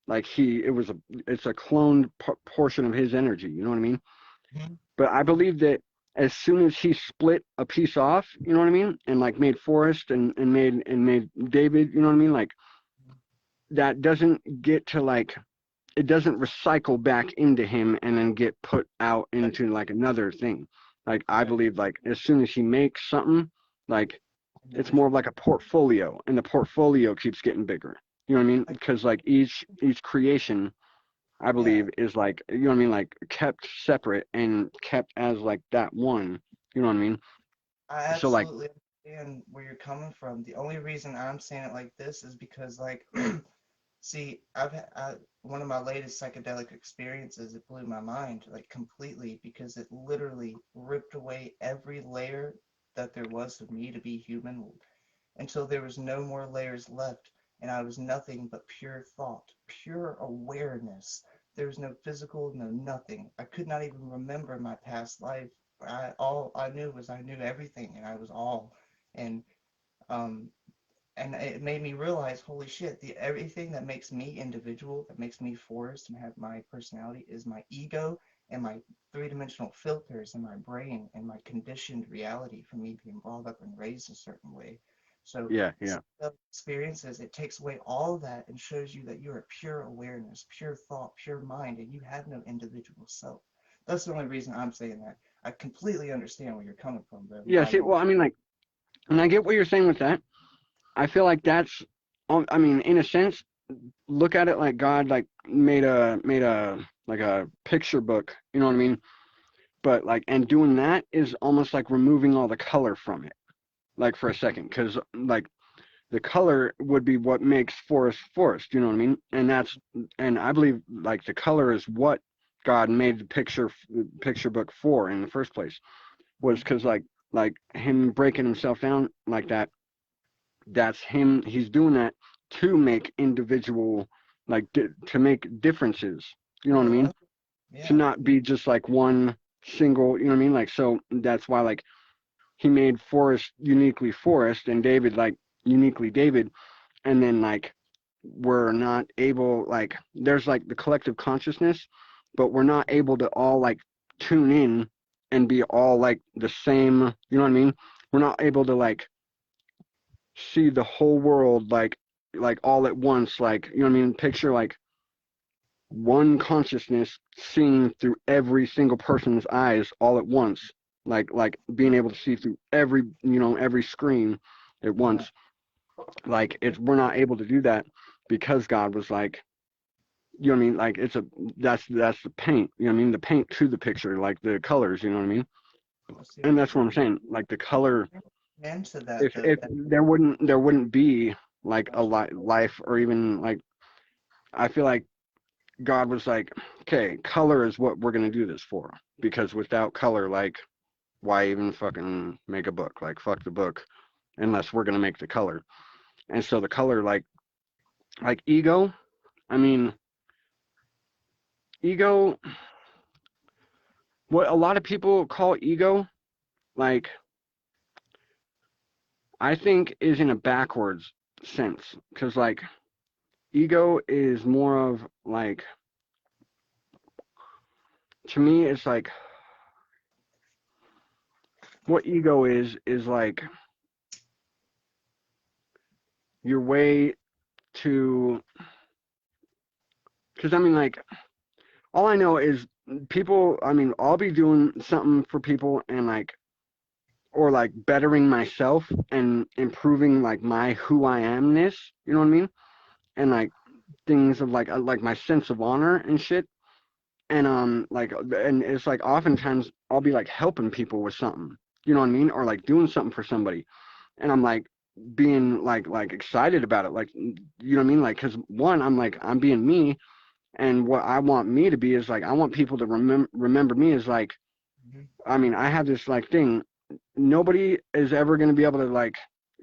Like it's a cloned portion of His energy. You know what I mean? Mhm. But I believe that as soon as He split a piece off, you know what I mean, and like made Forrest and made David, you know what I mean, like that doesn't get to like it doesn't recycle back into him and then get put out Right. into like another thing. Like I Right. believe like as soon as he makes something, like it's more of Individual. like a portfolio and the portfolio keeps getting bigger. You know what I mean? I, Because like each creation I yeah. believe is like you know what I mean, like kept separate and kept as like that one. You know what I mean? I So like absolutely understand where you're coming from. The only reason I'm saying it like this is because, like, see, one of my latest psychedelic experiences, it blew my mind, like, completely, because it literally ripped away every layer that there was of me to be human until there was no more layers left, and I was nothing but pure thought, pure awareness. There was no physical, no nothing. I could not even remember my past life all I knew was I knew everything, and I was all, and um, and it made me realize, holy shit, the everything that makes me individual, that makes me Forrest and have my personality is my ego and my three-dimensional filters in my brain and my conditioned reality from me being brought up and raised a certain way. So Yeah, yeah. experiences, it takes away all of that and shows you that you're a pure awareness, pure thought, pure mind, and you have no individual self. That's the only reason I'm saying that. I completely understand where you're coming from, though. Yeah, Why see, you well, I mean, like, and I get what you're saying with that. I feel like that's, I mean, in a sense, look at it like God like made a like a picture book, you know what I mean? But like, and doing that is almost like removing all the color from it, like for a second, because like the color would be what makes forest, you know what I mean? And I believe like the color is what God made the picture book for in the first place, was Mhm. because like him breaking himself down like that, that's him, he's doing that to make individual, like to make differences, you know what I mean? Well, To yeah. not be just like one single, you know what I mean? Like, so that's why like he made Forrest uniquely Forrest and David like uniquely David. And then like we're not able, like there's like the collective consciousness, but we're not able to all like tune in and be all like the same, you know what I mean? We're not able to like see the whole world like all at once, like, you know what I mean? Picture like one consciousness seeing through every single person's eyes all at once, like being able to see through every, you know, every screen at Yeah. once. Like it's, we're not able to do that because God was like, you know what I mean? Like it's a, that's the paint, you know what I mean? The paint to the picture, like the colors, you know what I mean? I see And what that's you what mean. I'm saying. Like the color, Into that though, if there wouldn't be like a life, or even like, I feel like God was like, okay, color is what we're gonna do this for, because without color, like, why even fucking make a book? Like, fuck the book, unless we're gonna make the color. And so the color, like ego. I mean, ego. What a lot of people call ego, like, I think is in a backwards sense, because like ego is more of like, to me, it's like what ego is like your way to, because I mean, like, all I know is people, I mean, I'll be doing something for people and like, or like bettering myself and improving like my who I amness, you know what I mean? And like things of like my sense of honor and shit. And like, and it's like oftentimes I'll be like helping people with something, you know what I mean? Or like doing something for somebody. And I'm like being like excited about it. Like, you know what I mean? Like, cause one, I'm like, I'm being me. And what I want me to be is like, I want people to remember me as like, Mhm. I mean, I have this like thing. Nobody is ever going to be able to like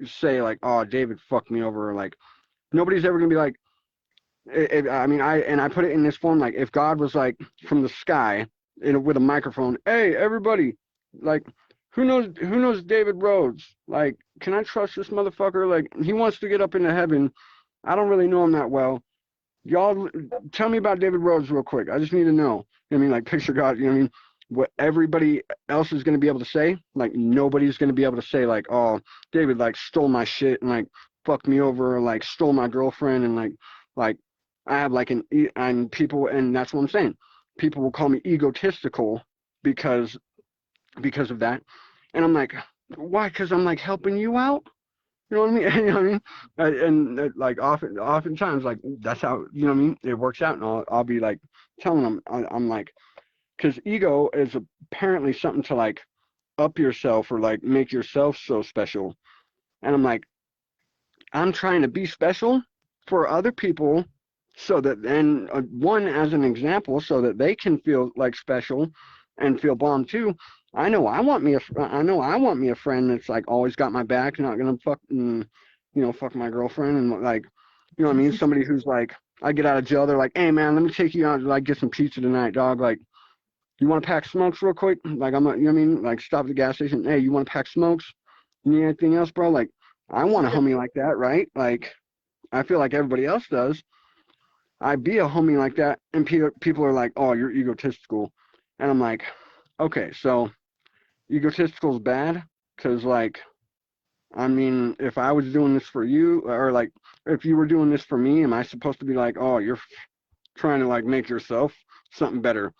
say like, oh, David fucked me over. Or like, nobody's ever going to be like, I mean, I put it in this form, like if God was like from the sky with a microphone, hey, everybody, like, who knows David Rhodes? Like, can I trust this motherfucker? Like, he wants to get up into heaven. I don't really know him that well. Y'all tell me about David Rhodes real quick. I just need to know. You know what I mean? Like, picture God, you know what I mean? What everybody else is going to be able to say, like, nobody's going to be able to say, like, oh, David, like, stole my shit and, like, fucked me over, or, like, stole my girlfriend, and, like, I have, like, and people, and that's what I'm saying. People will call me egotistical because, because of that. And I'm like, why? Because I'm, like, helping you out? You know what I mean? You know what I mean? Like oftentimes, like that's how, you know what I mean. It works out, and I'll be like telling them, I'm like, because ego is apparently something to like up yourself or like make yourself so special, and I'm like, I'm trying to be special for other people, so that then one as an example, so that they can feel like special and feel bombed too. I know I want me a friend that's like always got my back, not gonna fuck my girlfriend, and like, you know what I mean? Somebody who's like, I get out of jail, they're like, hey man, let me take you out to like get some pizza tonight, dog. Like, you want to pack smokes real quick? Like, I'm not, you know what I mean? Like, stop at the gas station. Hey, you want to pack smokes? You need anything else, bro? Like, I want a homie like that, right? Like, I feel like everybody else does. I'd be a homie like that, and people are like, oh, you're egotistical. And I'm like, okay, so egotistical is bad? Because, like, I mean, if I was doing this for you, or like, if you were doing this for me, am I supposed to be like, oh, you're trying to like make yourself something better?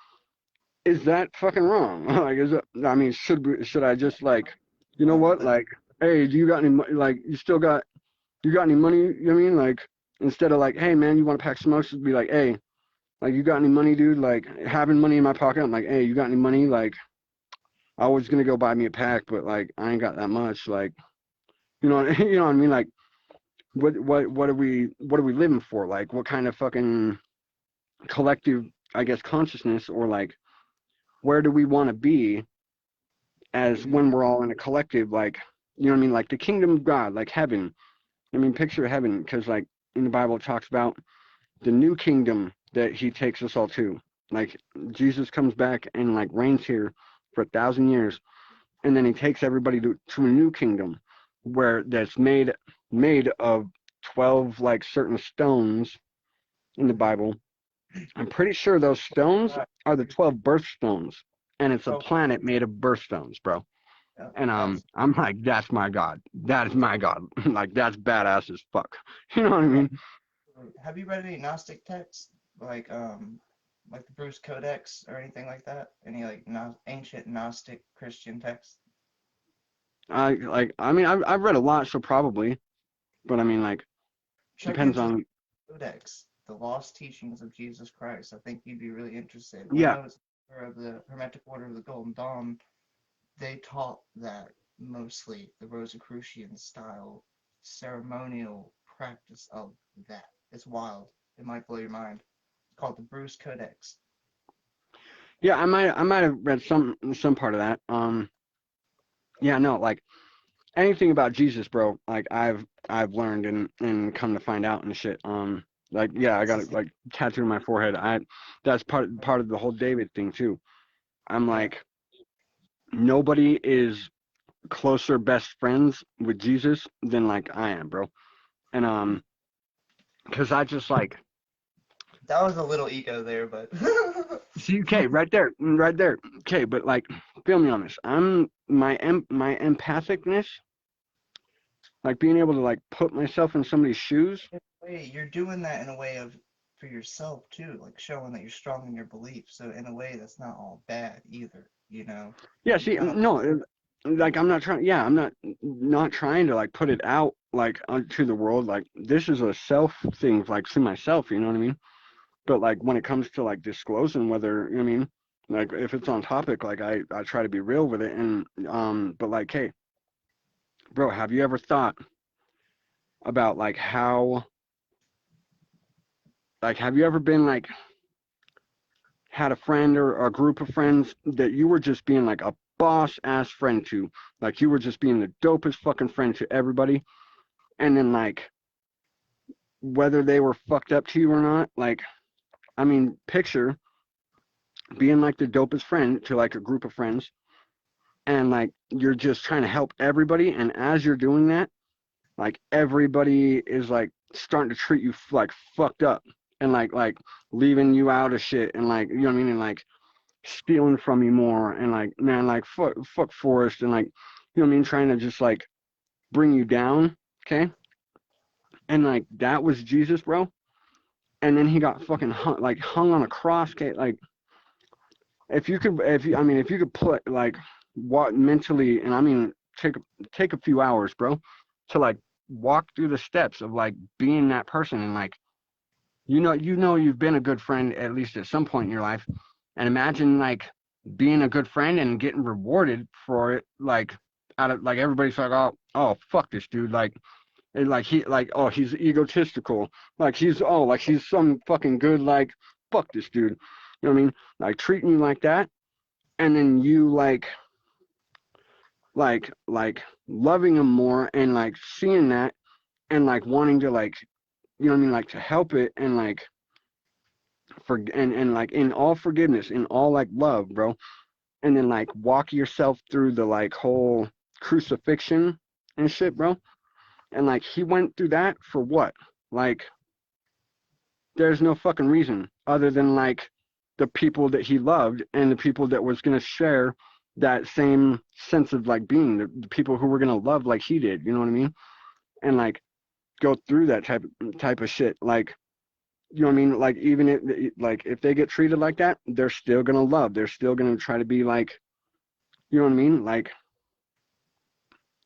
Is that fucking wrong? Like, is it? I mean, should I just like, you know what? Like, hey, do you got any like, you got any money? You know what I mean? Like, instead of like, hey man, you want to pack smokes? Just be like, hey, like, you got any money, dude? Like, having money in my pocket, I'm like, hey, you got any money? Like, I was gonna go buy me a pack, but like, I ain't got that much. Like, you know, you know what I mean? Like, what are we living for? Like, what kind of fucking collective, I guess, consciousness, or like, where do we want to be as when we're all in a collective? Like, you know what I mean? Like the kingdom of God, like heaven. I mean, picture heaven, because like in the Bible it talks about the new kingdom that he takes us all to. Like, Jesus comes back and like reigns here for 1,000 years, and then he takes everybody to a new kingdom where that's made of 12 like certain stones in the Bible. I'm pretty sure those stones are the 12 birthstones, and it's a planet made of birthstones, bro. And I'm like, that's my God. That is my God. Like, that's badass as fuck. You know what I mean? Have you read any Gnostic texts, like the Bruce Codex or anything like that? Any like ancient Gnostic Christian texts? I mean, I've read a lot, so probably, but I mean, like, Check depends into on. Codex, the lost teachings of Jesus Christ. I think you'd be really interested. When Yeah, I was a member of the Hermetic Order of the Golden Dawn, they taught that mostly the Rosicrucian style ceremonial practice of that. It's wild. It might blow your mind. It's called the Bruce Codex. yeah, I might have read some part of that. Yeah, no, like anything about Jesus, bro. Like, I've learned and come to find out and shit. Like, yeah, I got it like tattooed on my forehead. That's part of the whole David thing too. I'm Yeah. like, nobody is closer best friends with Jesus than like I am, bro. And because I just like, That was a little ego there, but see, okay, right there. Okay, but like, feel me on this. My empathicness, like being able to like put myself in somebody's shoes. wait, you're doing that in a way of for yourself too, like showing that you're strong in your beliefs. So in a way, that's not all bad either. You know, Yeah, you see, kind of no, like I'm not trying. Yeah, I'm not trying to like put it out like to the world. Like, this is a self thing, like to myself. You know what I mean? But like when it comes to like disclosing whether, you know what I mean, like if it's on topic, like I try to be real with it. And but like, hey, bro, have you ever thought about like how, like, have you ever been like had a friend or a group of friends that you were just being like a boss ass friend to, like you were just being the dopest fucking friend to everybody, and then like whether they were fucked up to you or not, like, I mean, picture being like the dopest friend to like a group of friends, and like you're just trying to help everybody, and as you're doing that, like everybody is like starting to treat you like fucked up, and like leaving you out of shit, and like, you know what I mean, and like stealing from you more, and like, man, like fuck Forrest, and like, you know what I mean, trying to just like bring you down. Okay. And like that was Jesus, bro. And then he got fucking hung on a cross. Okay. Like, if you could put like what mentally, and I mean, take a few hours, bro, to like walk through the steps of like being that person, and like, you've been a good friend at least at some point in your life, and imagine like being a good friend and getting rewarded for it, like out of like everybody's like, oh fuck this dude, like, and like oh, he's egotistical, like he's some fucking good, like, fuck this dude, you know what I mean, like treating you like that, and then you like loving him more, and like seeing that, and like wanting to like, you know what I mean, like to help it, and like and like in all forgiveness, in all like love, bro. And then like walk yourself through the like whole crucifixion and shit, bro. And like he went through that for what? Like there's no fucking reason other than like the people that he loved and the people that was gonna share that same sense of like being the people who were gonna love like he did, you know what I mean? And like go through that type of shit. Like you know what I mean? Like even if like if they get treated like that, they're still gonna love. They're still gonna try to be like, you know what I mean? Like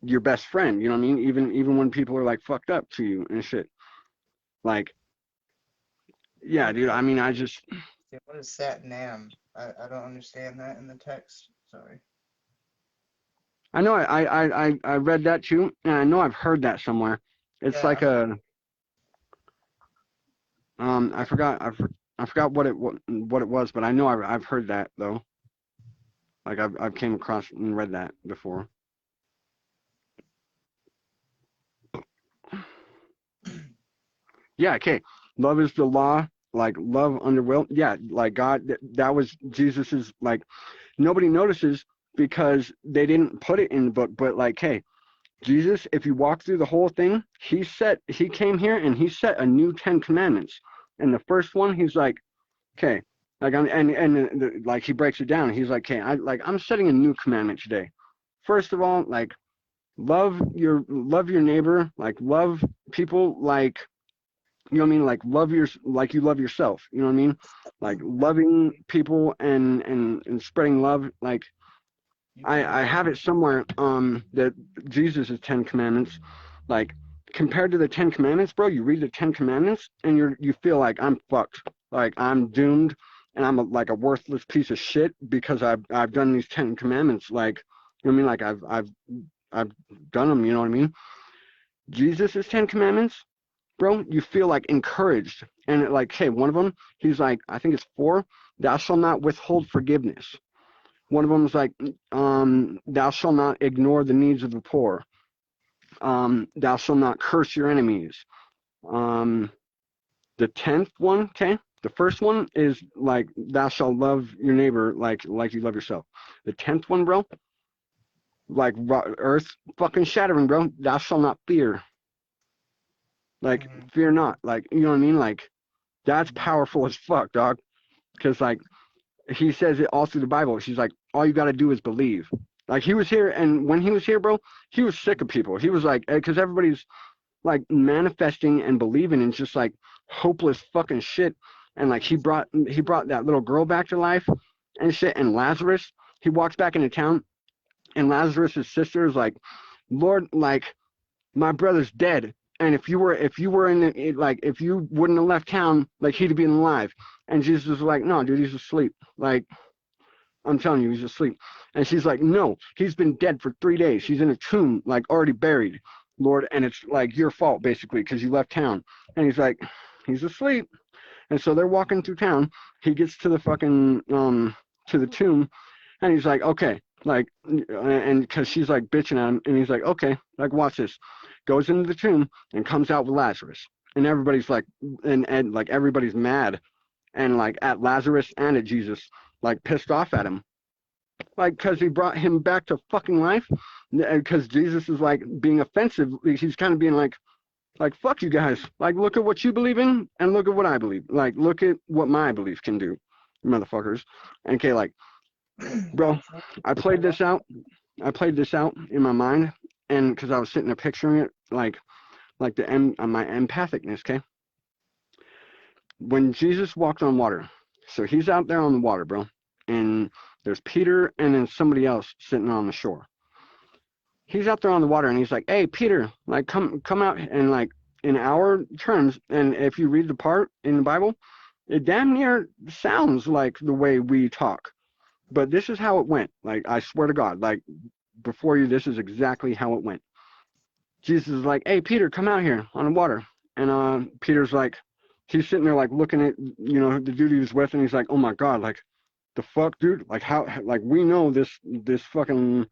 your best friend, you know what I mean? Even when people are like fucked up to you and shit. Like, yeah, dude, I mean I just Yeah, what is Satnam? I don't understand that in the text. Sorry. I know I read that too, and I know I've heard that somewhere. It's Yeah, like a I forgot what it was, but I know I've heard that though. Like I've came across and read that before. Yeah, okay. Love is the law, like love under will. Yeah, like God, that was Jesus's, like, nobody notices because they didn't put it in the book, but like, hey, Jesus, if you walk through the whole thing, he came here and he set a new 10 commandments. And the first one, he's like, okay, like, like he breaks it down. He's like, okay, I'm setting a new commandment today. First of all, like, love your neighbor, like love people, like, you know what I mean? Like you love yourself. You know what I mean? Like loving people and spreading love. Like I have it somewhere. That Jesus' 10 Commandments, like compared to the 10 Commandments, bro. You read the 10 Commandments and you feel like I'm fucked. Like I'm doomed and I'm like a worthless piece of shit because I've done these 10 Commandments. Like you know what I mean? Like I've done them. You know what I mean? Jesus' 10 Commandments, bro, you feel like encouraged. And like, hey, one of them, he's like, I think it's 4, thou shalt not withhold forgiveness. One of them is like, thou shalt not ignore the needs of the poor. Thou shalt not curse your enemies. Um, the 10th one, okay, the first one is like, thou shalt love your neighbor like you love yourself. The 10th one, bro, like earth fucking shattering, bro. Thou shalt not fear. Like, hmm fear not. Like, you know what I mean? Like, that's powerful as fuck, dog. Because like he says it all through the Bible. She's like, all you got to do is believe. Like he was here, and when he was here, bro, he was sick of people. He was like, because everybody's like manifesting and believing in just like hopeless fucking shit. And like he brought that little girl back to life and shit. And Lazarus, he walks back into town, and Lazarus's sister is like, Lord, like my brother's dead. And if you were in like if you wouldn't have left town, like he'd have been alive. And Jesus was like, no, dude, he's asleep. Like I'm telling you, he's asleep. And she's like, no, he's been dead for 3 days. He's in a tomb, like already buried, Lord. And it's like your fault basically because you left town. And he's like, he's asleep. And so they're walking through town. He gets to the fucking to the tomb, and he's like, okay, like, and because she's like bitching at him, and he's like, okay, like, watch this. Goes into the tomb and comes out with Lazarus, and everybody's like, and like everybody's mad, and like at Lazarus and at Jesus, like pissed off at him, like because he brought him back to fucking life, because Jesus is like being offensive. He's kind of being like fuck you guys. Like look at what you believe in, and look at what I believe. Like look at what my belief can do, motherfuckers. And okay, like, bro, I played this out. I played this out in my mind, and because I was sitting there picturing it, like my empathicness. Okay, when Jesus walked on water, so he's out there on the water, bro, and there's Peter and then somebody else sitting on the shore. He's out there on the water, and he's like, "Hey, Peter, like come out." And like in our terms, and if you read the part in the Bible, it damn near sounds like the way we talk. But this is how it went. Like I swear to God, like before you, this is exactly how it went. Jesus is like, "Hey, Peter, come out here on the water." And Peter's like, he's sitting there like looking at the dude he was with, and he's like, "Oh my God, like the fuck, dude? Like how? Like we know this fucking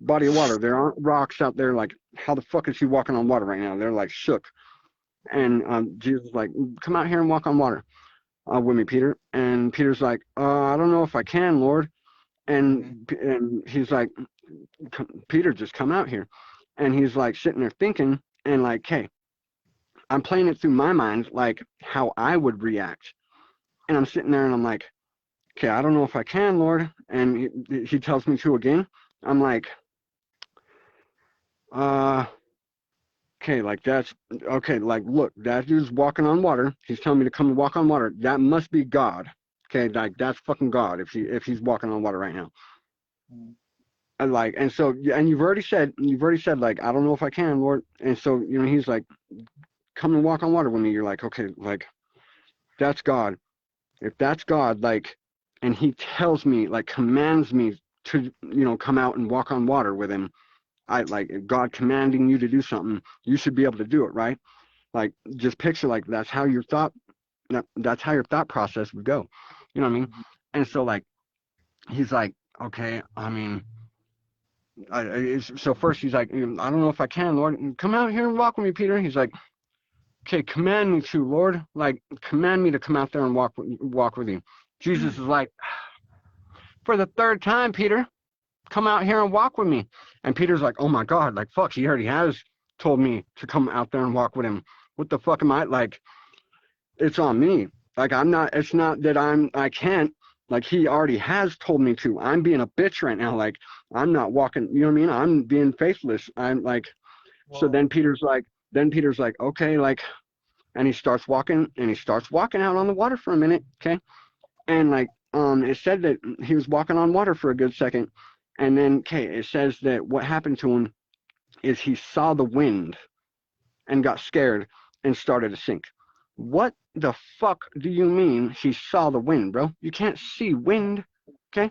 body of water. There aren't rocks out there. Like how the fuck is he walking on water right now?" They're like shook. And Jesus is like, "Come out here and walk on water." with me, Peter. And Peter's like, I don't know if I can, Lord. Mm-hmm. And he's like, Peter, just come out here. And he's like sitting there thinking, and like, hey, I'm playing it through my mind, like how I would react. And I'm sitting there and I'm like, okay, I don't know if I can, Lord. And he tells me to again. I'm like, uh, okay, like that's okay. Like, look, that dude's walking on water. He's telling me to come and walk on water. That must be God. Okay, like that's fucking God if he's walking on water right now. Mm-hmm. And like, and so, and you've already said like, I don't know if I can, Lord. And so, he's like, come and walk on water with me. You're like, okay, like that's God. If that's God, like, and he tells me, like, commands me to, come out and walk on water with him. I like God commanding you to do something. You should be able to do it, right? Like, just picture like that's how your thought process would go. You know what I mean? And so like he's like, okay, I mean, so first he's like, I don't know if I can, Lord. Come out here and walk with me, Peter. He's like, okay, command me to, Lord. Like, command me to come out there and walk with you. Jesus is like, for the third time, Peter, come out here and walk with me. And Peter's like, oh my God, like, fuck, he already has told me to come out there and walk with him. What the fuck am I, like, it's on me. Like, it's not that I can't. Like, he already has told me to. I'm being a bitch right now. Like, I'm not walking, you know what I mean? I'm being faithless. I'm like, so Well, then Peter's like, okay, like, and he starts walking out on the water for a minute. Okay. And like, it said that he was walking on water for a good second. And then, okay, it says that what happened to him is he saw the wind and got scared and started to sink. What the fuck do you mean he saw the wind, bro? You can't see wind, okay?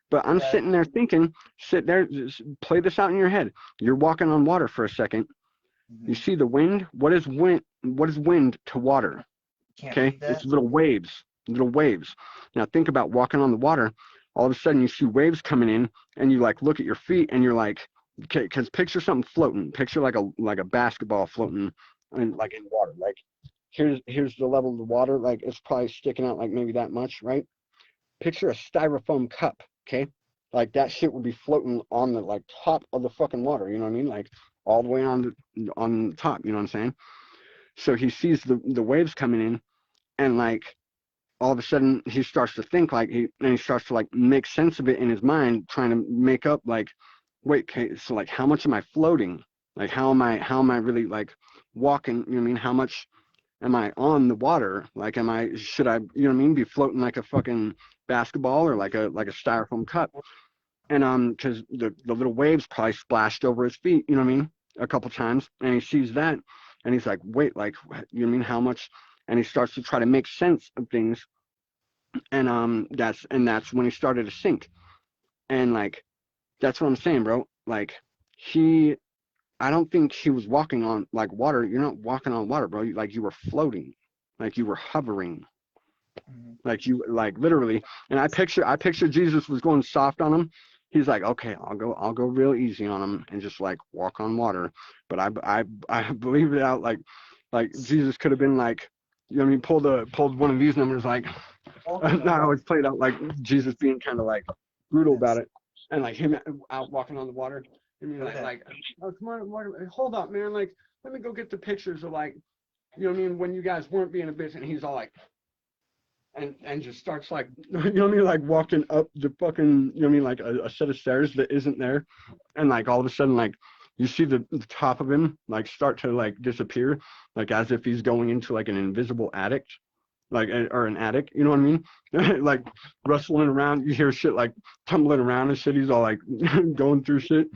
But I'm yeah. sitting there thinking, sit there, just play this out in your head. You're walking on water for a second. You Mm-hmm. see the wind? What is wind? What is wind to water? Can't Okay, read it's that. little waves, little waves. Now think about walking on the water. All of a sudden you see waves coming in, and you like look at your feet, and you're like, okay, because picture something floating. Picture like a basketball floating, in like in water. Like here's the level of the water. Like it's probably sticking out like maybe that much, right? Picture a styrofoam cup. Okay, like that shit would be floating on the like top of the fucking water. You know what I mean? Like all the way on the top. You know what I'm saying? So he sees the waves coming in, and like all of a sudden he starts to think like he starts to like make sense of it in his mind, trying to make up like, wait, okay, so like how much am I floating? Like how am I really like walking? You know what I mean? How much am I on the water? Like should I, you know what I mean, be floating like a fucking basketball or like a styrofoam cup? And because the little waves probably splashed over his feet, you know what I mean, a couple times, and he sees that, and he's like, wait, like, you know what I mean, how much? And he starts to try to make sense of things, and that's when he started to sink. And like that's what I'm saying, bro. Like he I don't think he was walking on like water. You're not walking on water, bro. Like you were floating, like you were hovering, Mm-hmm. like you like literally. And I picture Jesus was going soft on him. He's like, okay, I'll go real easy on him and just like walk on water. But I believe it out like Jesus could have been like, you know what I mean, pulled one of these numbers like, Walking on not water. always played out like Jesus being kind of like brutal about Yes. it, and like him out walking on the water. I mean, Okay. like, oh come on, hold up, man, like let me go get the pictures of like, you know what I mean, when you guys weren't being a bitch, and he's all like, and just starts like, you know what I mean, like walking up the fucking, you know what I mean, like a set of stairs that isn't there, and like all of a sudden like. You see the top of him like start to like disappear, like as if he's going into like an invisible attic, like or an attic, you know what I mean? Like rustling around, you hear shit like tumbling around and shit. He's all like going through shit.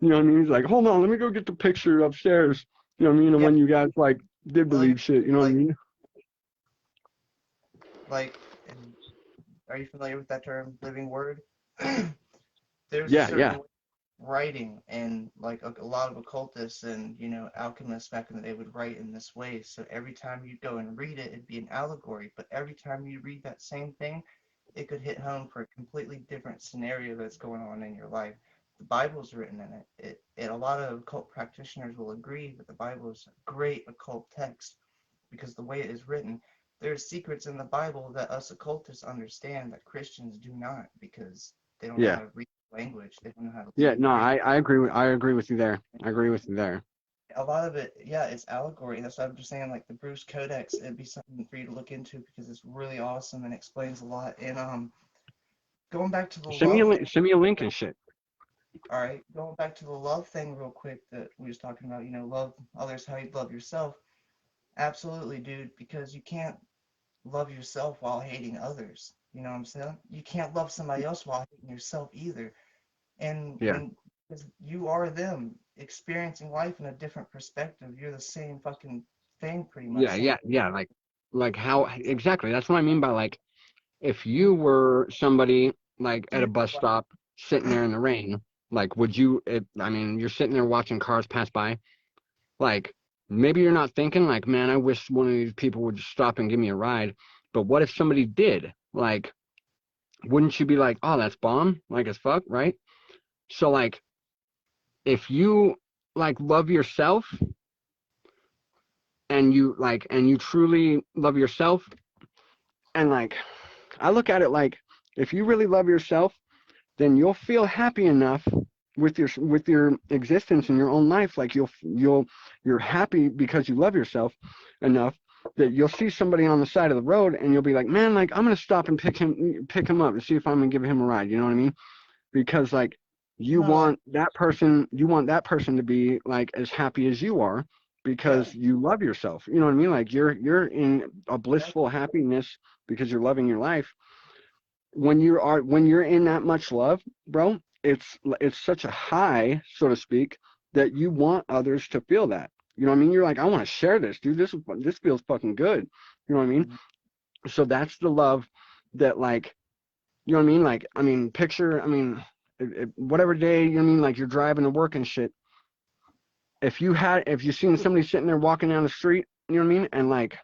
You know what I mean? He's like, hold on, let me go get the picture upstairs. You know what I mean? And Yeah. when you guys like did Like, believe shit, you know what I like, mean? like, and are you familiar with that term, living word? There's a Yeah, certain yeah. way of writing, and like a lot of occultists and alchemists back in the day would write in this way. So every time you go and read it, it'd be an allegory. But every time you read that same thing, it could hit home for a completely different scenario that's going on in your life. The Bible's written in it. A lot of occult practitioners will agree that the Bible is a great occult text because the way it is written. there's secrets in the Bible that us occultists understand that Christians do not, because they don't know Yeah. how to read language. They don't know how to Yeah, no, read. I agree with you there. I agree with you there. A lot of it, yeah, it's allegory. That's what I'm just saying. Like the Bruce Codex, it'd be something for you to look into because it's really awesome and explains a lot. And going back to the love thing. Send me a link and shit. All right, going back to the love thing real quick that we was talking about. Love others how you love yourself. Absolutely, dude. Because you can't love yourself while hating others. You know what I'm saying? You can't love somebody else while hating yourself either. And Yeah. because you are them experiencing life in a different perspective, you're the same fucking thing, pretty much. Yeah, Same. yeah, yeah. Like how exactly? That's what I mean by like if you were somebody like at a Dude, bus stop sitting there in the rain, like would you? I mean, you're sitting there watching cars pass by. Like maybe you're not thinking like, man, I wish one of these people would just stop and give me a ride. But what if somebody did? Like, wouldn't you be like, oh, that's bomb, like as fuck, right? So like, if you like love yourself and you truly love yourself and like I look at it like if you really love yourself, then you'll feel happy enough with your existence in your own life. Like you're happy because you love yourself enough that you'll see somebody on the side of the road and you'll be like, man, like I'm gonna stop and pick him up and see if I'm gonna give him a ride. You know what I mean? Because like no, you want that person to be like as happy as you are yeah, because you love yourself. You know what I mean? Like you're in a exactly. blissful happiness because you're loving your life when you're in that much love, bro, it's such a high, so to speak, that you want others to feel that. You know what I mean? You're like, I want to share this, dude. This feels fucking good. You know what I mean? Mhm. So that's the love that like, you know what I mean? Like, I mean, picture, I mean, whatever day, you know what I mean? Like you're driving to work and shit. If you seen somebody sitting there walking down the street, you know what I mean? And like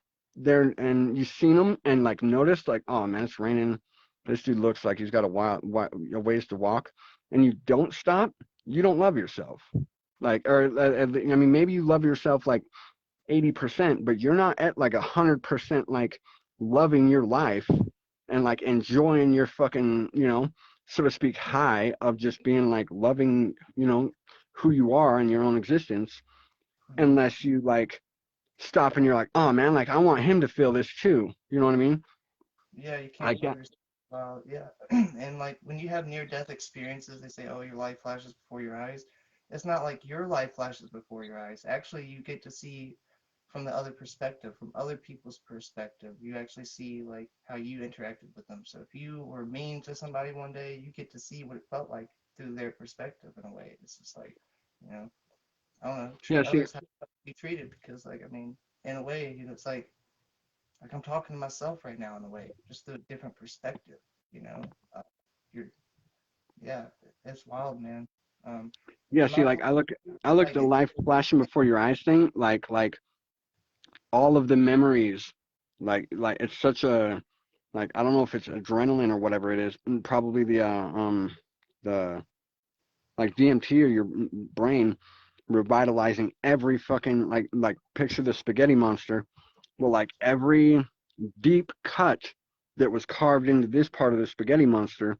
and you seen them and like noticed like, oh man, it's raining. This dude looks like he's got a ways to walk, and you don't stop. You don't love yourself. Like, or I mean, maybe you love yourself like 80%, but you're not at like 100% like loving your life and like enjoying your fucking, so to speak, high of just being like loving, who you are in your own existence, Mhm. unless you like stop and you're like, oh man, like I want him to feel this too. You know what I mean? Yeah, you I can't love get, yourself. Yeah, and like when you have near-death experiences, they say, "Oh, your life flashes before your eyes." It's not like your life flashes before your eyes. Actually, you get to see from the other perspective, from other people's perspective. You actually see like how you interacted with them. So if you were mean to somebody one day, you get to see what it felt like through their perspective in a way. It's just like, you know, I don't know, yeah, treat see, others how you be treated because, like, I mean, in a way, it's like I'm talking to myself right now in a way, just through a different perspective. You know, uh, you're yeah, it's wild, man. Um, yeah, I'm see, not like gonna I look at like the it. life flashing before your eyes thing, like all of the memories, like it's such a, like I don't know if it's adrenaline or whatever it is, probably the like DMT or your brain revitalizing every fucking like picture the spaghetti monster. Well, like every deep cut that was carved into this part of the spaghetti monster,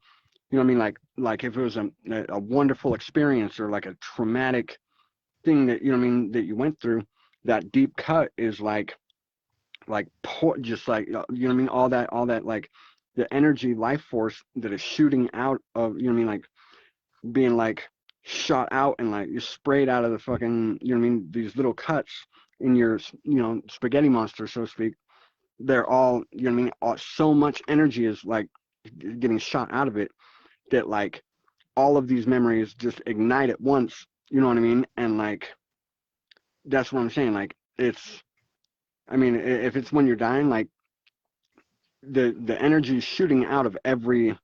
you know what I mean? Like if it was a wonderful experience or like a traumatic thing that you know what I mean that you went through, that deep cut is just like you know what I mean, all that like the energy life force that is shooting out of, you know what I mean, like being like shot out and like you're sprayed out of the fucking, you know what I mean, these little cuts in your, spaghetti monster, so to speak. They're all, you know what I mean, so much energy is like getting shot out of it that like all of these memories just ignite at once, you know what I mean? And like that's what I'm saying. Like it's, I mean, if it's when you're dying, like the energy is shooting out of every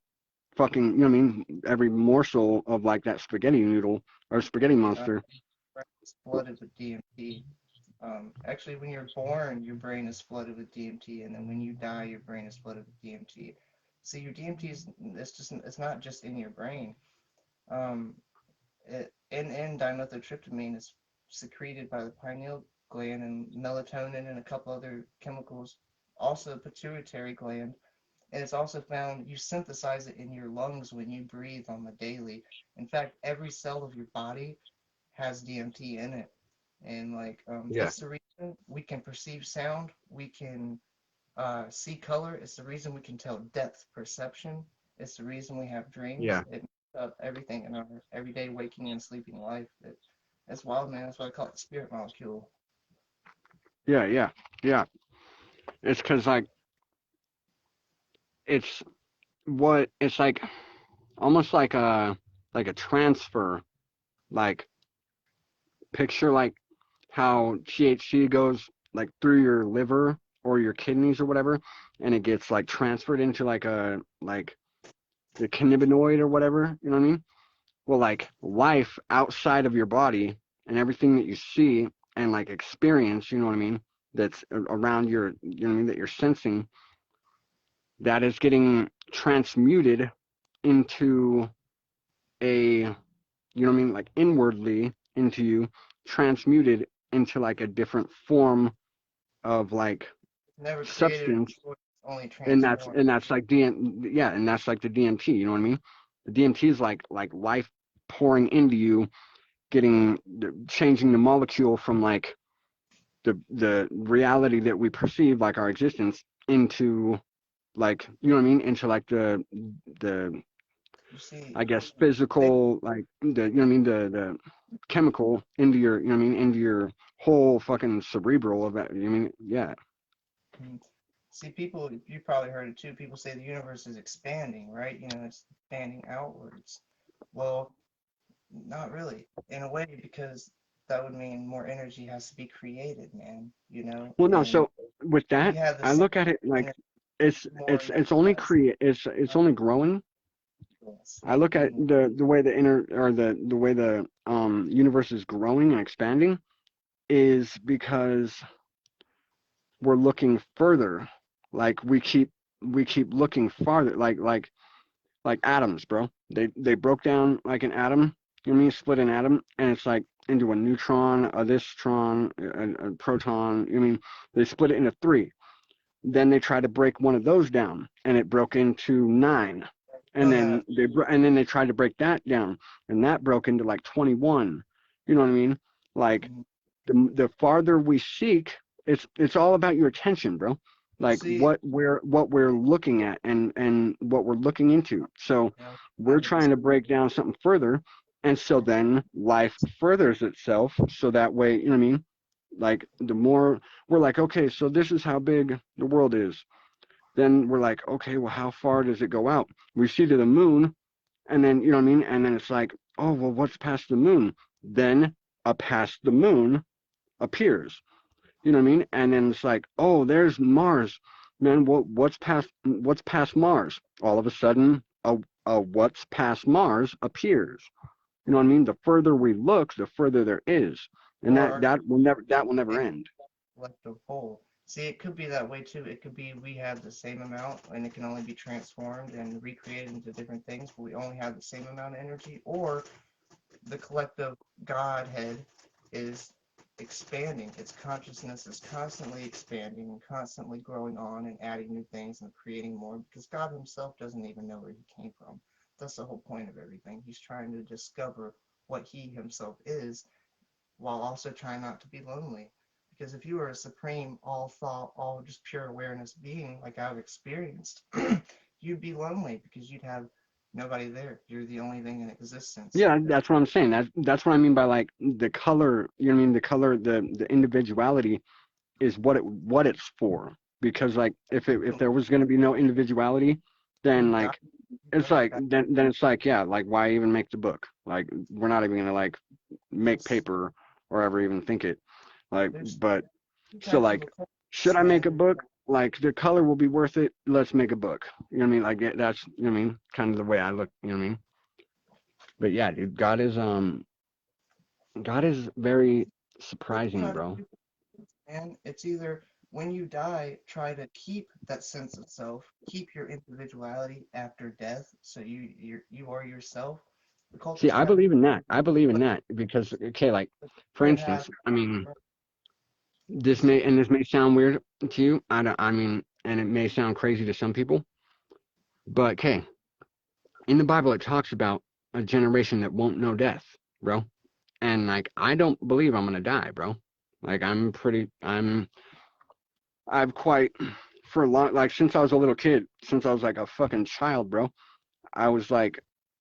fucking, you know what I mean, every morsel of like that spaghetti noodle or spaghetti Uh, monster. it's flooded with DMT. Actually, when you're born, your brain is flooded with DMT, and then when you die, your brain is flooded with DMT. See, your DMT is it's not just in your brain. Um, and dimethyltryptamine is secreted by the pineal gland, and melatonin and a couple other chemicals also the pituitary gland, and it's also found you synthesize it in your lungs when you breathe on the daily. In fact, every cell of your body has DMT in it, and like Yeah. it's the reason we can perceive sound, we can see color. It's the reason we can tell depth perception. It's the reason we have dreams. Yeah. It makes up everything in our everyday waking and sleeping life. It's wild, man. That's why I call it the spirit molecule. Yeah. Yeah. Yeah. It's because like it's what it's like almost like a transfer. Like picture like how THC goes like through your liver or your kidneys or whatever, and it gets like transferred into like the cannabinoid or whatever. You know what I mean? Well, like life outside of your body and everything that you see and like experience. You know what I mean? That's around your, you know what I mean, that you're sensing, that is getting transmuted into a, you know what I mean, like inwardly into you, transmuted into like a different form of like Never created substance, before, it's only and that's transformed. and that's like yeah, and that's like the DMT. You know what I mean? The DMT is like life pouring into you, getting changing the molecule from like the reality that we perceive like our existence into like, you know what I mean, into like the You see, I guess they, physical, like the, you know what I mean, the chemical into your, you know what I mean, into your whole fucking cerebral of that. You know what I mean, yeah. mm, see people. You probably heard it too. People say the universe is expanding, right? You know, it's expanding outwards. Well, not really, in a way, because that would mean more energy has to be created, man. You know, Well, no, and so with we that, have the I same look at it like energy, more it's than it's only less. create it's only growing. I look at Mm, the way the inner or the way the universe is growing and expanding is because we're looking further. Like we keep looking farther. Like atoms, bro. They broke down like an atom. You know what I mean? Split an atom, and it's like into a neutron, a this tron, a proton. You know what I mean? They split it into three. Then they tried to break one of those down, and it broke into nine. And done then that. they tried to break that down, and that broke into like 21. You know what I mean? Like Mm, the farther we seek, it's all about your attention, bro. Like see, what we're looking at and what we're looking into. So you know, we're kind of trying to break down something further, and so then life furthers itself. So that way, you know what I mean? Like the more we're like, okay, so this is how big the world is. Then we're like, okay, well, how far does it go out? We see to the moon, and then, you know what I mean? And then it's like, oh, well, what's past the moon? Then a past the moon appears. You know what I mean? And then it's like, oh, there's Mars. Man, what's past Mars? All of a sudden, a what's past Mars appears. You know what I mean? The further we look, the further there is, and or that our that will never end. collective whole. See, it could be that way too. It could be we have the same amount and it can only be transformed and recreated into different things, but we only have the same amount of energy, or the collective Godhead is expanding. Its consciousness is constantly expanding and constantly growing on and adding new things and creating more because God Himself doesn't even know where He came from. That's the whole point of everything. He's trying to discover what He Himself is while also trying not to be lonely. Because if you were a supreme, all thought, all just pure awareness being like I've experienced, you'd be lonely because you'd have nobody there. You're the only thing in existence. Yeah, that's what I'm saying. That's what I mean by like the color. You know what I mean? The color, the individuality is what it's for. Because like if there was gonna be no individuality, then God, like it's like then it's like, yeah, like why even make the book? Like we're not even gonna like make there's, paper or ever even think it. Like, there's but two so types of like, should awareness, I man. make a book? Like the color will be worth it. Let's make a book. You know what I mean? Like that's, you know what I mean, kind of the way I look. You know what I mean? But yeah, dude, God is very There's surprising, kind of bro. two things, man. It's either when you die, try to keep that sense of self, keep your individuality after death, so you are yourself. The See, cultists I try to believe in that. I believe in but that because, okay, like, the for other half, instance, I mean, this may sound weird to you. I mean, and it may sound crazy to some people, but okay, in the Bible it talks about a generation that won't know death, bro. And like, I don't believe I'm gonna die, bro. Like, I've quite for a long, like, since I was a little kid, since I was like a fucking child, bro. I was like,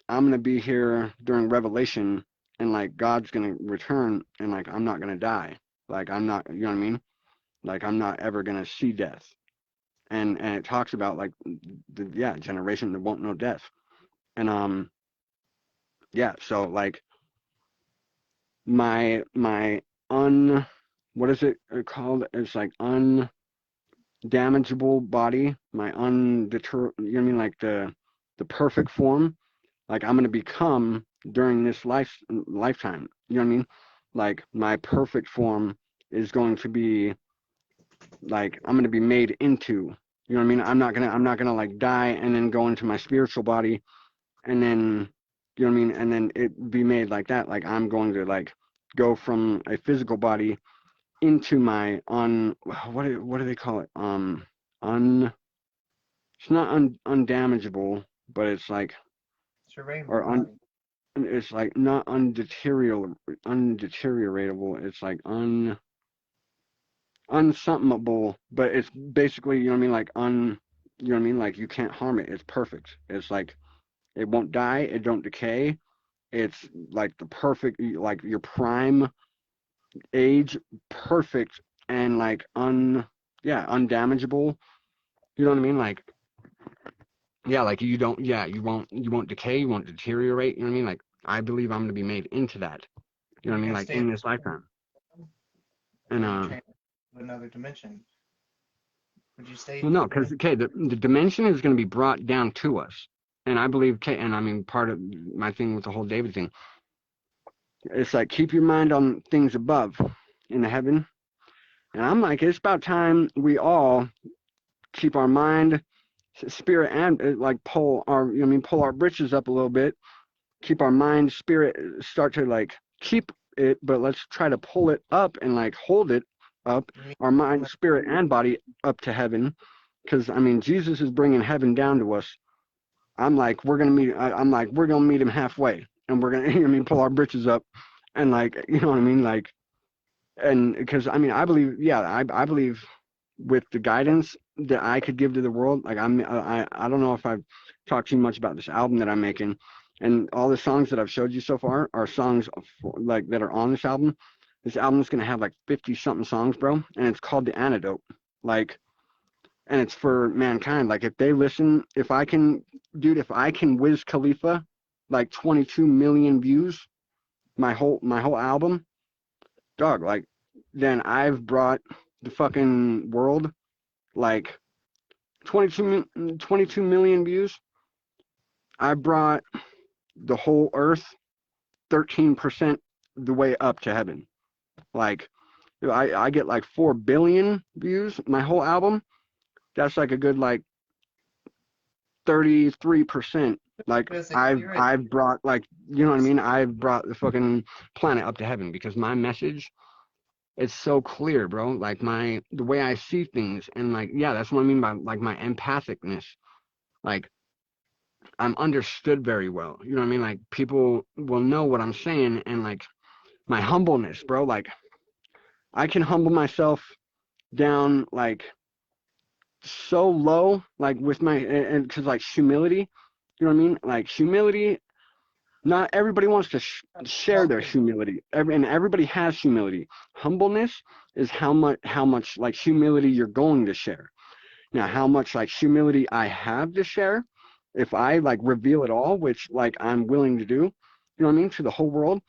I'm gonna be here during Revelation, and like God's gonna return, and like I'm not gonna die. Like, I'm not, you know what I mean? Like, I'm not ever gonna see death. And it talks about like the, yeah, generation that won't know death. And yeah, so like my un what is it called? It's like undamageable body, my undeter, you know what I mean, like the perfect form. Like, I'm gonna become during this lifetime. You know what I mean? Like, my perfect form is going to be like, I'm gonna be made into. You know what I mean? I'm not gonna like die and then go into my spiritual body and then, you know what I mean, and then it be made like that. Like, I'm going to like go from a physical body into my what do they call it? Un it's not undamageable, but it's like, It's your rainbow or un body. it's like not undeterioratable. It's like unsomethingable, but it's basically, you know what I mean, like you know what I mean, like you can't harm it. It's perfect. It's like it won't die, it don't decay. It's like the perfect, like your prime age, perfect, and like yeah, undamageable. You know what I mean? Like, yeah, like you don't, yeah, you won't decay, you won't deteriorate. You know what I mean? Like, I believe I'm gonna be made into that. You know what You're I mean? gonna Like, stay, in this lifetime. or And you trans to another dimension. Would you stay well, no, here? because okay, the dimension is gonna be brought down to us. And I believe, okay, and I mean, part of my thing with the whole David thing, it's like, keep your mind on things above in the heaven. And I'm like, it's about time we all keep our mind, spirit, and like pull our, you know what I mean, pull our britches up a little bit, keep our mind, spirit, start to like keep it, but let's try to pull it up and like hold it up, You mean our mind, spirit, and body up to heaven. Because I mean, Jesus is bringing heaven down to us. I'm like, we're gonna meet. I'm like, we're gonna meet him halfway, and we're gonna, you know what I mean, pull our britches up, and like, you know what I mean, like, and because I mean, I believe, yeah, I believe with the guidance that I could give to the world. Like, I don't know if I've talked too much about this album that I'm making, and all the songs that I've showed you so far are songs like that are on this album. This album is gonna have like 50 something songs, bro, and it's called The Antidote. Like, and it's for mankind. Like, if they listen, if I can, dude, if I can Wiz Khalifa like 22 million views, my whole album, dog, like, then I've brought the fucking world like 22 million views. I brought the whole earth 13% the way up to heaven. Like, I get like 4 billion views, my whole album. That's like a good like 33%. Like, gonna say I've you're a I've brought, like, you know what I mean? I've brought the fucking planet up to heaven because my message, it's so clear, bro. Like, the way I see things, and like, yeah, that's what I mean by like my empathicness. Like, I'm understood very well. You know what I mean? Like, people will know what I'm saying, and like my humbleness, bro. Like, I can humble myself down like so low, like with my, and because like humility, you know what I mean? Like, humility, not everybody wants to share their humble. humility. And everybody has humility. Humbleness is how much like humility you're going to share. Now, how much like humility I have to share, if I like reveal it all, which like I'm willing to do, you know what I mean, to the whole world,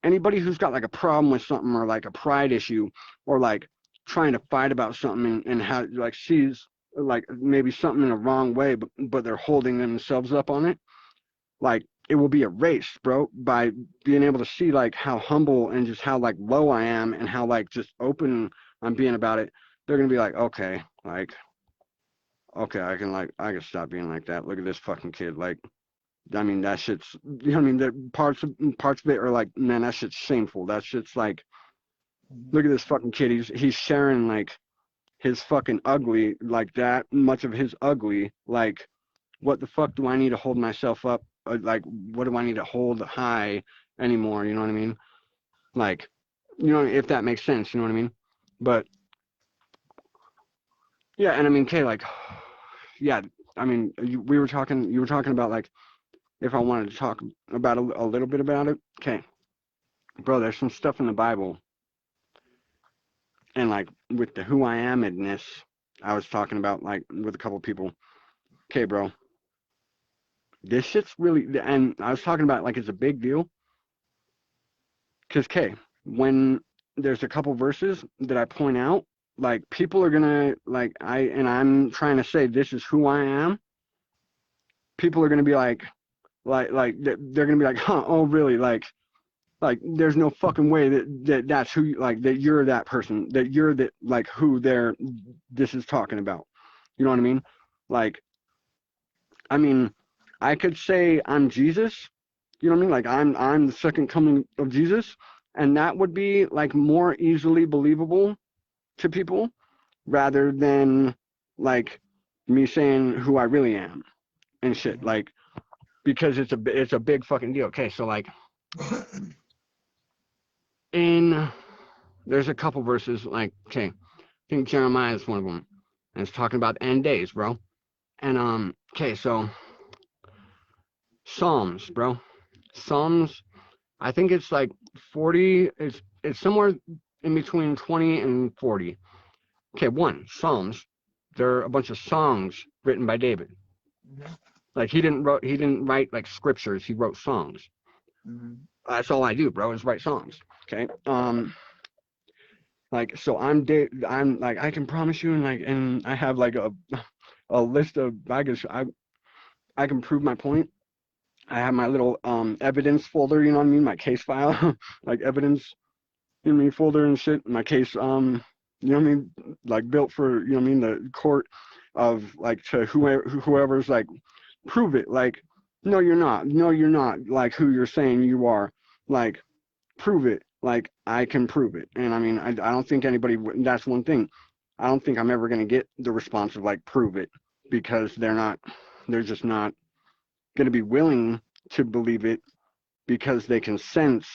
anybody who's got like a problem with something, or like a pride issue, or like trying to fight about something, and how like sees like maybe something in a wrong way, but they're holding themselves up on it, like, it will be erased, bro, by being able to see like how humble and just how like low I am, and how like just open I'm being about it. They're gonna be like, okay, like, okay, I can stop being like that. Look at this fucking kid. Like, I mean, that shit's, you know what I mean? The parts of it are like, man, that shit's shameful. That shit's like, Mhm. Look at this fucking kid. He's sharing like his fucking ugly, like that much of his ugly. Like, what the fuck do I need to hold myself up? Like, what do I need to hold high anymore? You know what I mean? Like, you know, if that makes sense. You know what I mean? But yeah, and I mean, Kay, like, yeah, I mean, we were talking. You were talking about like if I wanted to talk about a little bit about it. Okay, bro, there's some stuff in the Bible, and like with the who I am in I was talking about like with a couple people. Okay, bro, this shit's really, and I was talking about like it's a big deal, because okay, when there's a couple verses that I point out, like people are gonna like I'm trying to say this is who I am. People are gonna be like they're gonna be like, huh, oh really, like there's no fucking way that's who you, like that you're that person, that you're that like who this is talking about. You know what I mean? Like, I mean, I could say I'm Jesus. You know what I mean? Like I'm the second coming of Jesus, and that would be like more easily believable to people rather than like me saying who I really am and shit. Mhm. Like, because it's a big fucking deal. Okay, so like in there's a couple verses like, okay, I think Jeremiah is one of them, and it's talking about end days, bro. And okay, so Psalms, bro. Psalms, I think it's like 40. It's somewhere in between 20 and 40. Okay, one Psalms. They're a bunch of songs written by David. Mhm. Like he didn't write like scriptures. He wrote songs. Mhm. That's all I do, bro, is write songs. Okay. Like so I'm like I can promise you, and like and I have like a list of I can prove my point. I have my little evidence folder, you know what I mean, my case file, like evidence in me folder and shit. My case you know what I mean, like built for, you know what I mean, the court of like to whoever's like prove it. Like no you're not. No you're not like who you're saying you are. Like prove it. Like I can prove it. And I mean, I don't think anybody. That's one thing. I don't think I'm ever gonna get the response of like prove it, because they're not. They're just not gonna be willing to believe it, because they can sense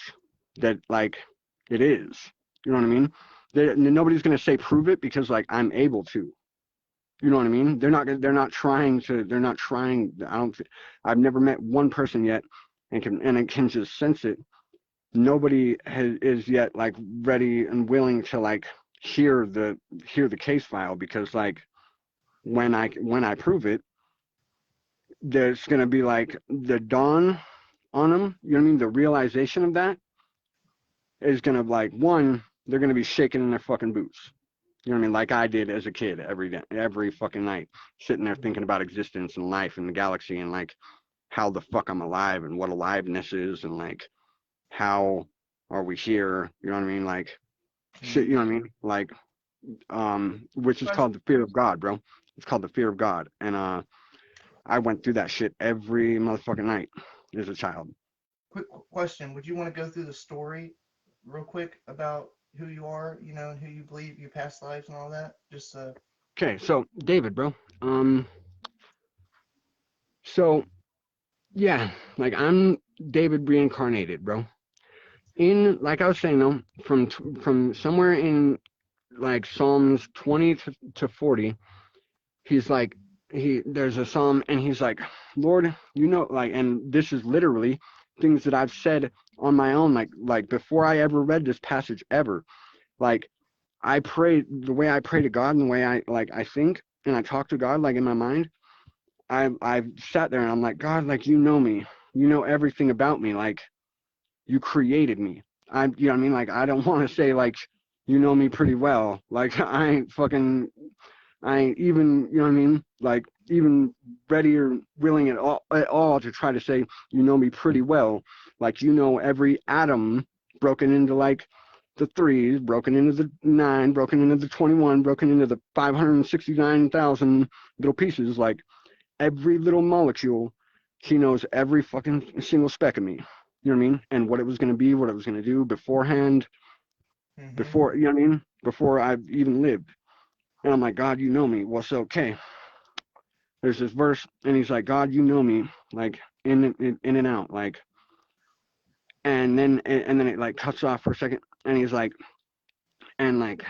that like it is. You know what I mean? Nobody's gonna say prove it because like I'm able to. You know what I mean? They're not trying to. They're not trying. I don't. I've never met one person yet, and it can just sense it. Nobody is yet like ready and willing to like hear the case file, because like when I prove it, there's gonna be like the dawn on them. You know what I mean? The realization of that is gonna like one, they're gonna be shaking in their fucking boots. You know what I mean? Like I did as a kid every day, every fucking night, sitting there thinking about existence and life and the galaxy and like how the fuck I'm alive and what aliveness is and like how are we here? You know what I mean? Like shit, you Mhm. know what I mean? Like which is Question. called the fear of God, bro. It's called the fear of God. And I went through that shit every motherfucking night as a child. Quick question. Would you want to go through the story real quick about who you are, and who you believe, your past lives and all that? Just Okay, so David, bro. Um so yeah, like I'm David reincarnated, bro. In like I was saying though, from somewhere in like Psalms 20 to 40, he's like he there's a psalm and he's like, Lord, you know, like, and this is literally things that I've said on my own, like before I ever read this passage ever. Like I pray the way I pray to God and the way I think and I talk to God like in my mind. I've sat there and I'm like, God, like you know me, you know everything about me, like you created me. You know what I mean? Like I don't want to say like you know me pretty well. Like I ain't even, you know what I mean? Like even ready or willing at all to try to say you know me pretty well. Like you know every atom broken into like the threes, broken into the nine, broken into the 21, broken into the 569,000 little pieces. Like every little molecule, he knows every fucking single speck of me. You know what I mean? And what it was going to be, what it was going to do beforehand. Mm-hmm. before, you know what I mean? Before I've even lived. And I'm like, God, you know me. Well, so, okay. There's this verse, and he's like, God, you know me, like, in and out, like, and then it, like, cuts off for a second, and he's like, and, like,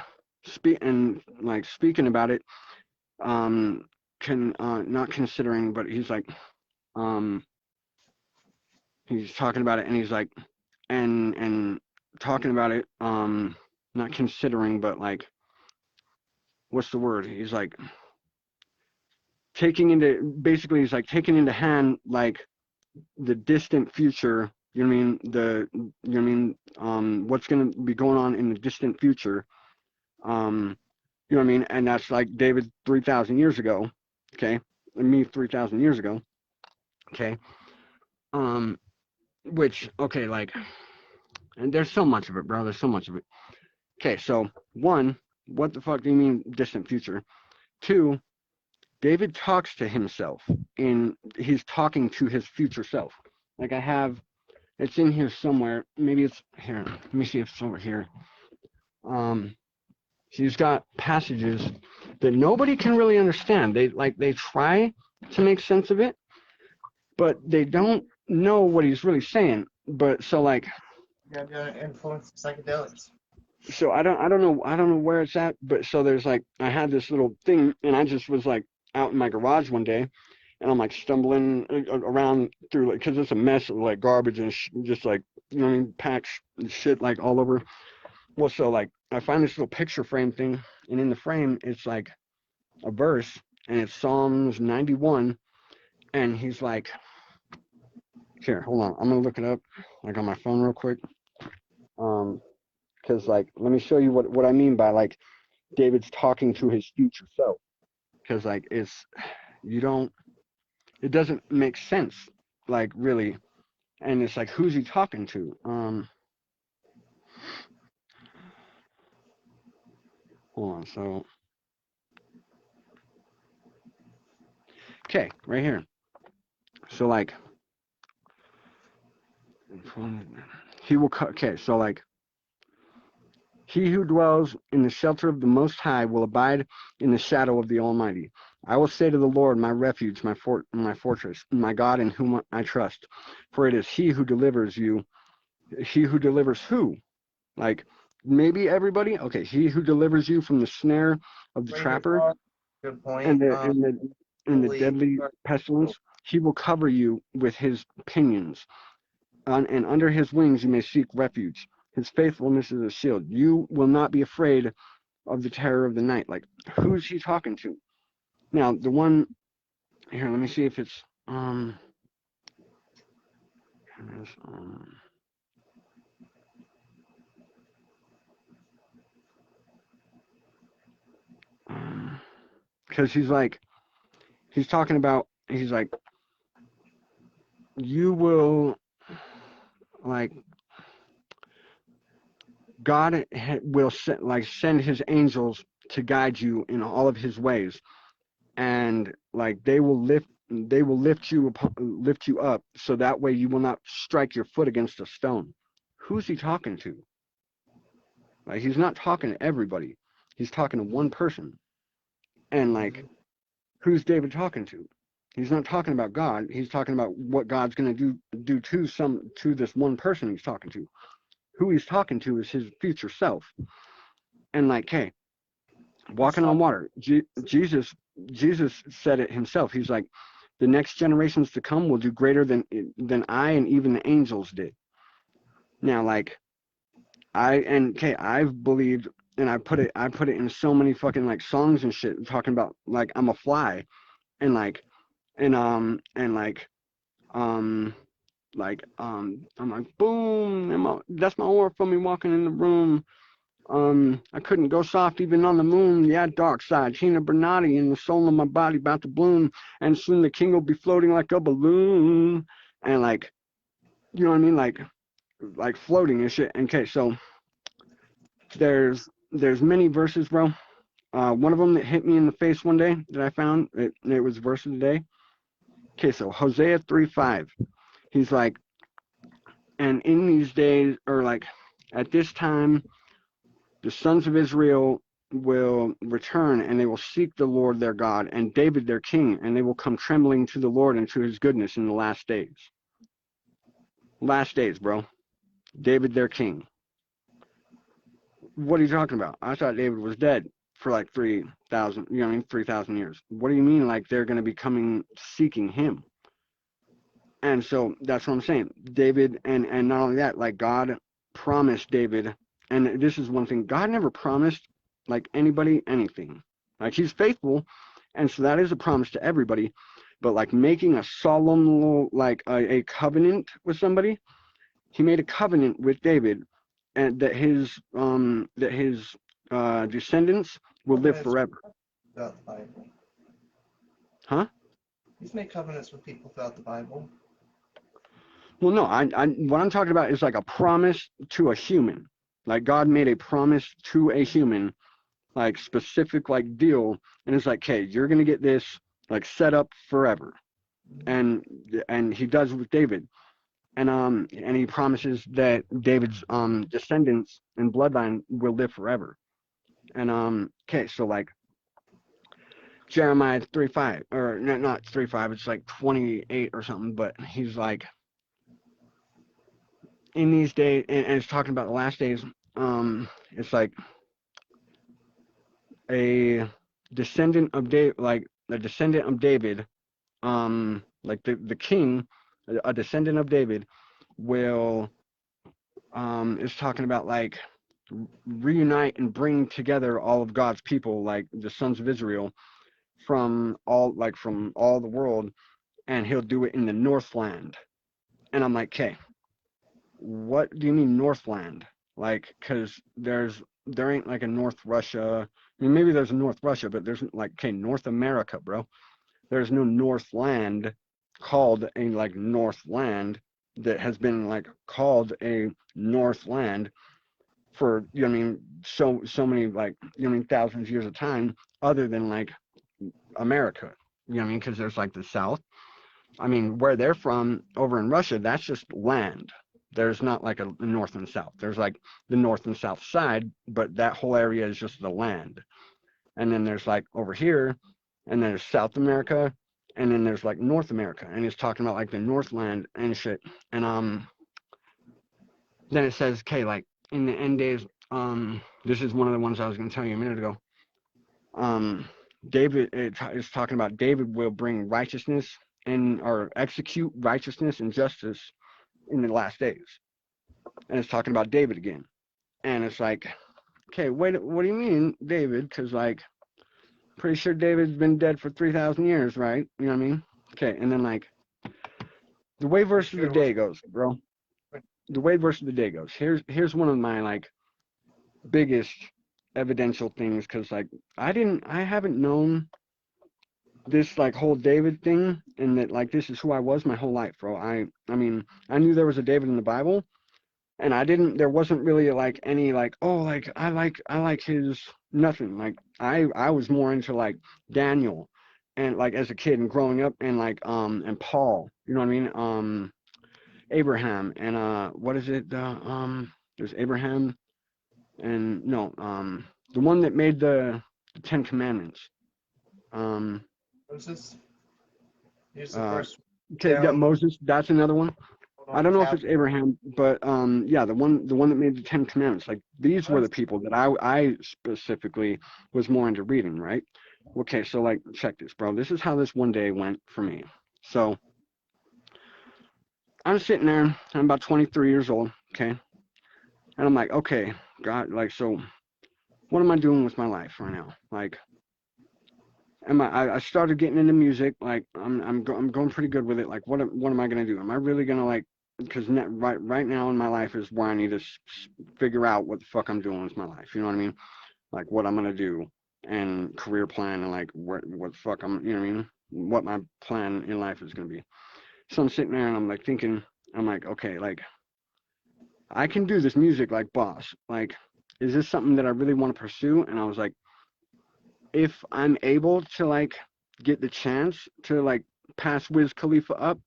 speaking about it, not considering, but he's like, um, he's talking about it, and he's like, and talking about it, not considering, but like, what's the word? He's like he's like taking into hand like the distant future. You know what I mean? You know what I mean? What's gonna be going on in the distant future? Um, you know what I mean? And that's like David 3,000 years ago. Okay, and me 3,000 years ago. Okay. Um, which okay, like, and there's so much of it, bro. There's so much of it. Okay, so one, what the fuck do you mean distant future? Two, David talks to himself in he's talking to his future self. Like I have it's in here somewhere. Maybe it's here. Let me see if it's over here. Um he's got passages that nobody can really understand. They try to make sense of it, but they don't know what he's really saying. But so like Yeah, the influence of psychedelics. so I don't know where it's at, but so there's like I had this little thing and I just was like out in my garage one day and I'm like stumbling around through like because it's a mess of like garbage and just like you know what I mean packs and shit like all over. Well, so like I find this little picture frame thing and in the frame it's like a verse and it's Psalms 91 and he's like here hold on I'm gonna look it up like on my phone real quick um because like let me show you what I mean by like David's talking to his future self because like you don't it doesn't make sense like really and it's like who's he talking to hold on so okay right here so like he will okay so like he who dwells in the shelter of the Most High will abide in the shadow of the Almighty. I will say to the Lord, my refuge, my fortress, my God in whom I trust. For it is He who delivers you. He who delivers who? Like maybe everybody. Okay, He who delivers you from the snare of the Bring your trapper thoughts. Good point. and the Holy. deadly pestilence. He will cover you with His pinions, and under His wings you may seek refuge. His faithfulness is a shield. You will not be afraid of the terror of the night. Like, who's he talking to? Now, the one here, let me see if it's because he's talking about he's like you will like God will send His angels to guide you in all of His ways, and like lift you up so that way you will not strike your foot against a stone. Who's he talking to? Like he's not talking to everybody. He's talking to one person. And like who's David talking to? He's not talking about God. He's talking about what God's going to do to this one person he's talking to. Who he's talking to is his future self. And like, hey, He's walking on talking. water. Jesus said it himself. He's like, the next generations to come will do greater than I and even the angels did. Now, like I've believed and I put it in so many fucking like songs and shit talking about like I'm a fly and like and um I'm like boom and that's my aura from me walking in the room. I couldn't go soft even on the moon. Yeah, dark side, Gina Bernardi in the soul of my body about to bloom, and soon the king will be floating like a balloon, and like, you know what I mean, like floating and shit. Okay, so there's many verses, bro. One of them that hit me in the face one day that I found it was verse of the day. Okay, so Hosea 3:5. He's like, and in these days, or like at this time, The sons of Israel will return, and they will seek the Lord their God and David their king, and they will come trembling to the Lord and to his goodness in the last days. Last days, bro. David their king. What are you talking about? I thought David was dead for like 3,000, 3,000 years. What do you mean like they're going to be coming seeking him? And so that's what I'm saying. David, and not only that, like God promised David, and this is one thing, God never promised like anybody anything. Like he's faithful, and so that is a promise to everybody. But like making a solemn, like a covenant with somebody, he made a covenant with David, and that his descendants will live Covenants forever. throughout the Bible. Huh? He's made covenants with people throughout the Bible. Well, no, what I'm talking about is like a promise to a human. Like God made a promise to a human, like specific like deal, and it's like, okay, you're gonna get this like set up forever, and he does with David, and he promises that David's descendants and bloodline will live forever, and okay, so like Jeremiah 3:5, or not 3:5, it's like 28 or something, but he's like, in these days, and it's talking about the last days, it's like a descendant of David, like a descendant of David, like the king, a descendant of David, will, is talking about like reunite and bring together all of God's people, like the sons of Israel, from all the world, and he'll do it in the Northland. And I'm like, okay, what do you mean Northland? Like, because there ain't like a North Russia. I mean, maybe there's a North Russia, but there's like, okay, North America, bro. There's no Northland called a like Northland that has been like called a Northland for, so many, like, thousands of years of time, other than like America. Because there's like the South. I mean, where they're from over in Russia, that's just land. There's not like a north and south. There's like the north and south side, but that whole area is just the land. And then there's like over here, and then there's South America, and then there's like North America. And he's talking about like the Northland and shit. And then it says, okay, like in the end days, this is one of the ones I was gonna tell you a minute ago. David is talking about David will bring righteousness or execute righteousness and justice in the last days. And it's talking about David again. And it's like, okay, wait, what do you mean, David? Because, like, pretty sure David's been dead for 3,000 years, right? You know what I mean? Okay, and then, like, the way verse of the day goes, bro. The way verse of the day goes. Here's one of my, like, biggest evidential things, because, like, I haven't known this like whole David thing, and that like this is who I was my whole life, bro. I mean, I knew there was a David in the Bible, and there wasn't really like any like, oh, like I like his nothing. Like I was more into like Daniel, and like as a kid and growing up, and like and Paul, you know what I mean? Abraham, and what is it? There's Abraham, and no, the one that made the Ten Commandments. Moses. Here's the first Yeah, Moses. That's another one. I don't know if it's chapter. Abraham, but yeah, the one that made the Ten Commandments. Like these were the people that I specifically was more into reading, right? Okay, so like check this, bro. This is how this one day went for me. So I'm sitting there. I'm about 23 years old. Okay, and I'm like, okay, God, like, so what am I doing with my life right now? Like, I started getting into music. Like I'm going pretty good with it. Like what am I gonna do? Am I really gonna like, because right now in my life is where I need to figure out what the fuck I'm doing with my life. You know what I mean? Like what I'm gonna do, and career plan, and like what the fuck I'm, you know what I mean? What my plan in life is gonna be. So I'm sitting there and I'm like thinking, I'm like, okay, like I can do this music like boss. Like, is this something that I really want to pursue? And I was like, if I'm able to like get the chance to like pass Wiz Khalifa up,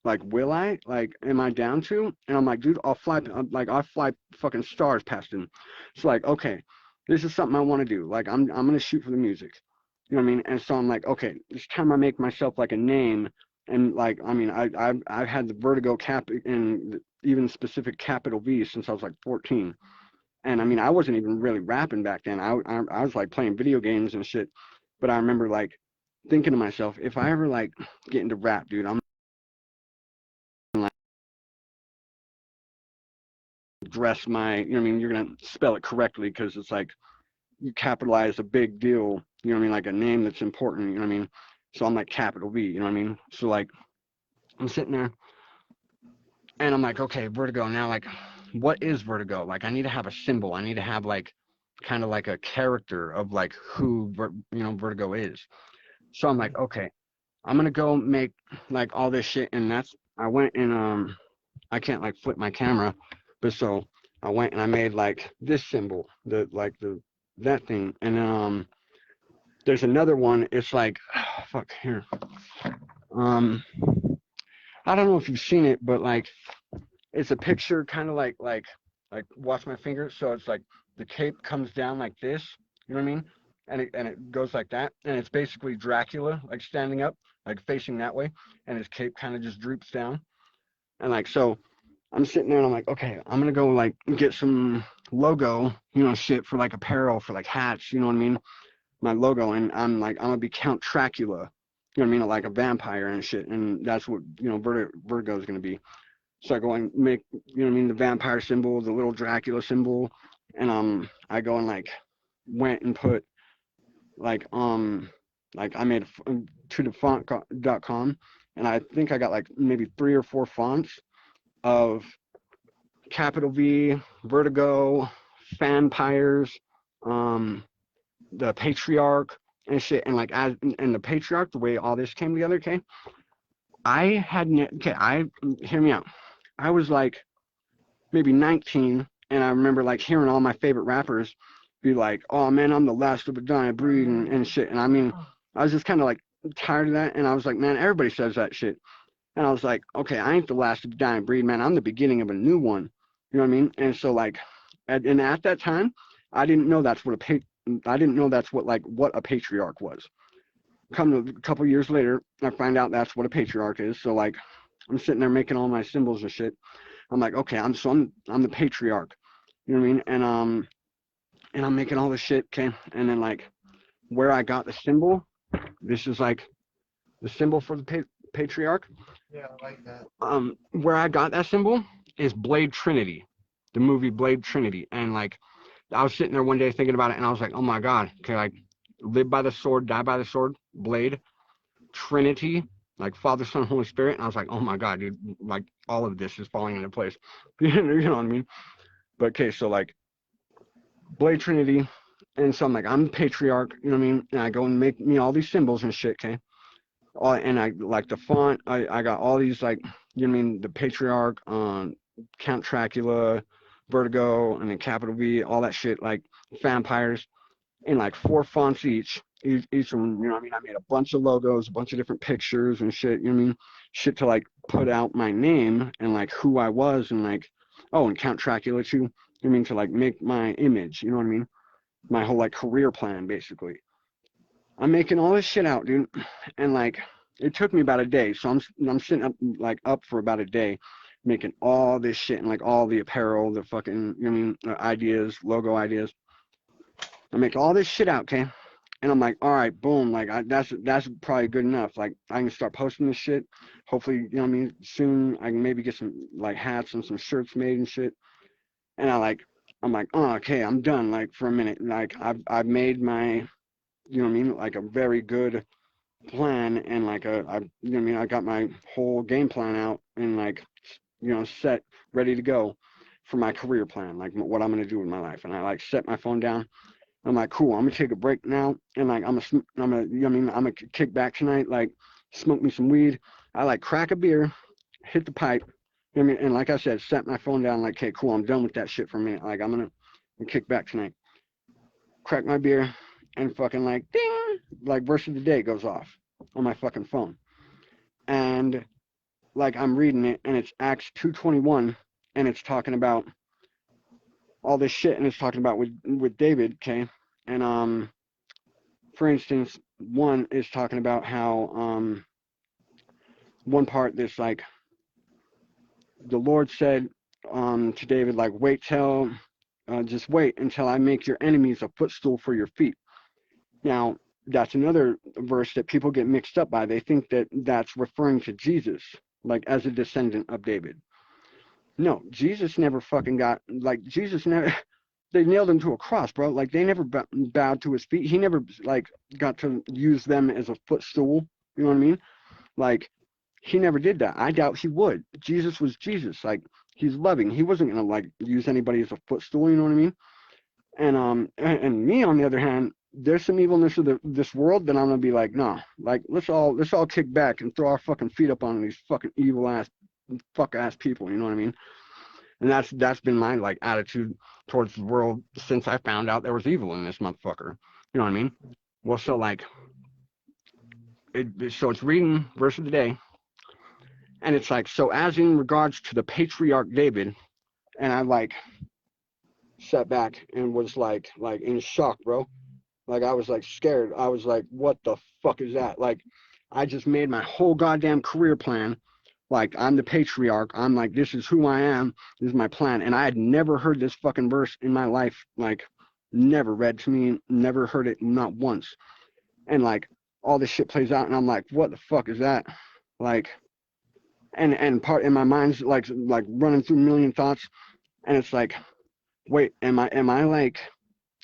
like will I? Like, am I down to? And I'm like, dude, I'll fly fucking stars past him. It's like, okay. this is something I want to do. Like I'm gonna shoot for the music. You know what I mean? And so I'm like, okay, it's time I make myself like a name. And like, I mean, I've had the Vertigo cap and even specific capital V since I was like 14. And I mean, I wasn't even really rapping back then. I was like playing video games and shit. But I remember like thinking to myself, if I ever like get into rap, dude, I'm gonna like dress my, you know what I mean? You're gonna spell it correctly because it's like you capitalize a big deal, you know what I mean? Like a name that's important, you know what I mean? So I'm like capital V, you know what I mean? So like I'm sitting there and I'm like, okay, Vertigo. Now, like, what is Vertigo? Like, I need to have a symbol. I need to have like kind of like a character of like who, you know, Vertigo is. So I'm like, okay, I'm gonna go make like all this shit, and that's I went and I can't like flip my camera, but so I went and I made like this symbol, the like the that thing, and then there's another one. It's like, fuck here. Um, I don't know if you've seen it, but like it's a picture kind of like watch my finger. So it's like the cape comes down like this. You know what I mean? And it goes like that, and it's basically Dracula like standing up, like facing that way, and his cape kind of just droops down. And like so, I'm sitting there and I'm like, okay, I'm gonna go like get some logo, you know, shit for like apparel, for like hats, you know what I mean? My logo, and I'm like, I'm gonna be Count Dracula, you know what I mean, like a vampire and shit, and that's what you know Vertigo is gonna be. So I go and make, you know what I mean, the vampire symbol, the little Dracula symbol, and I go and like went and put like I made to the font.com, and I think I got like maybe 3 or 4 fonts of capital V, Vertigo, Fanpires, um, the Patriarch and shit, and like as and the Patriarch, the way all this came together, okay, I had okay, I hear me out. I was like maybe 19, and I remember like hearing all my favorite rappers be like, "Oh man, I'm the last of a dying breed," and shit. And I mean, I was just kind of like tired of that, and I was like, man, everybody says that shit. And I was like, okay, I ain't the last of a dying breed, man. I'm the beginning of a new one. You know what I mean? And so like, and at that time, I didn't know that's what I didn't know that's what like what a patriarch was. Come a couple years later, I find out that's what a patriarch is. So like, I'm sitting there making all my symbols and shit. I'm like, okay, I'm the patriarch. You know what I mean? And I'm making all this shit, okay? And then like where I got the symbol, this is like the symbol for the patriarch. Yeah, I like that. Where I got that symbol is Blade Trinity, the movie Blade Trinity. And like I was sitting there one day thinking about it, and I was like, oh my god, okay, like live by the sword, die by the sword, Blade, Trinity, like Father, Son, Holy Spirit. And I was like, oh my god, dude, like all of this is falling into place. You know what I mean? But okay, so like Blade Trinity, and so I'm like, I'm the patriarch, you know what I mean? And I go and make me all these symbols and shit, okay? And I like the font, I got all these like, you know what I mean? The patriarch, Count Dracula, Vertigo, and then capital V, all that shit, like vampires, in like 4 fonts each. Each one, you know what I mean? I made a bunch of logos, a bunch of different pictures and shit, you know what I mean? Shit to like put out my name and like who I was and like, oh, and Count Dracula too. You know what I mean? To like make my image, you know what I mean? My whole like career plan basically. I'm making all this shit out, dude, and like it took me about a day. So I'm sitting up for about a day, making all this shit and like all the apparel, the fucking, you know what I mean, ideas, logo ideas. I make all this shit out, okay, and I'm like, all right, boom, like that's probably good enough. Like I can start posting this shit. Hopefully, you know what I mean. Soon I can maybe get some like hats and some shirts made and shit. And I'm like, oh, okay, I'm done. Like for a minute, like I've made my, you know what I mean, like a very good plan and like you know what I mean, I got my whole game plan out and like, you know, set, ready to go for my career plan, like what I'm gonna do with my life. And I like set my phone down. I'm like, cool, I'm gonna take a break now, and like I'm gonna, you know what I mean, I'm gonna kick back tonight, like smoke me some weed. I like crack a beer, hit the pipe, you know what I mean, and like I said, set my phone down, like, okay, cool, I'm done with that shit for a minute. Like I'm gonna kick back tonight, crack my beer, and fucking like ding, like verse of the day goes off on my fucking phone, and like I'm reading it, and it's Acts 2:21, and it's talking about all this shit, and it's talking about with David, okay? And for instance, one is talking about how one part that's like the Lord said to David, like, just wait until I make your enemies a footstool for your feet. Now, that's another verse that people get mixed up by. They think that that's referring to Jesus, like as a descendant of David. No, Jesus never fucking got, like, Jesus never, they nailed him to a cross, bro. Like, they never bowed to his feet. He never, like, got to use them as a footstool. You know what I mean? Like, he never did that. I doubt he would. Jesus was Jesus. Like, he's loving. He wasn't gonna like use anybody as a footstool. You know what I mean? And me on the other hand, there's some evilness of this world that I'm gonna be like, nah. Like, let's all kick back and throw our fucking feet up on these fucking evil ass fuck ass people. You know what I mean? And that's been my like attitude towards the world since I found out there was evil in this motherfucker. You know what I mean? Well, so like, so it's reading verse of the day. And it's like, so as in regards to the patriarch David, and I like sat back and was like in shock, bro. Like, I was like scared. I was like, what the fuck is that? Like, I just made my whole goddamn career plan. Like, I'm the patriarch. I'm like, this is who I am. This is my plan. And I had never heard this fucking verse in my life. Like, never read to me, never heard it, not once. And like, all this shit plays out, and I'm like, what the fuck is that? Like, and part in my mind's like running through a million thoughts, and it's like, wait, am I like,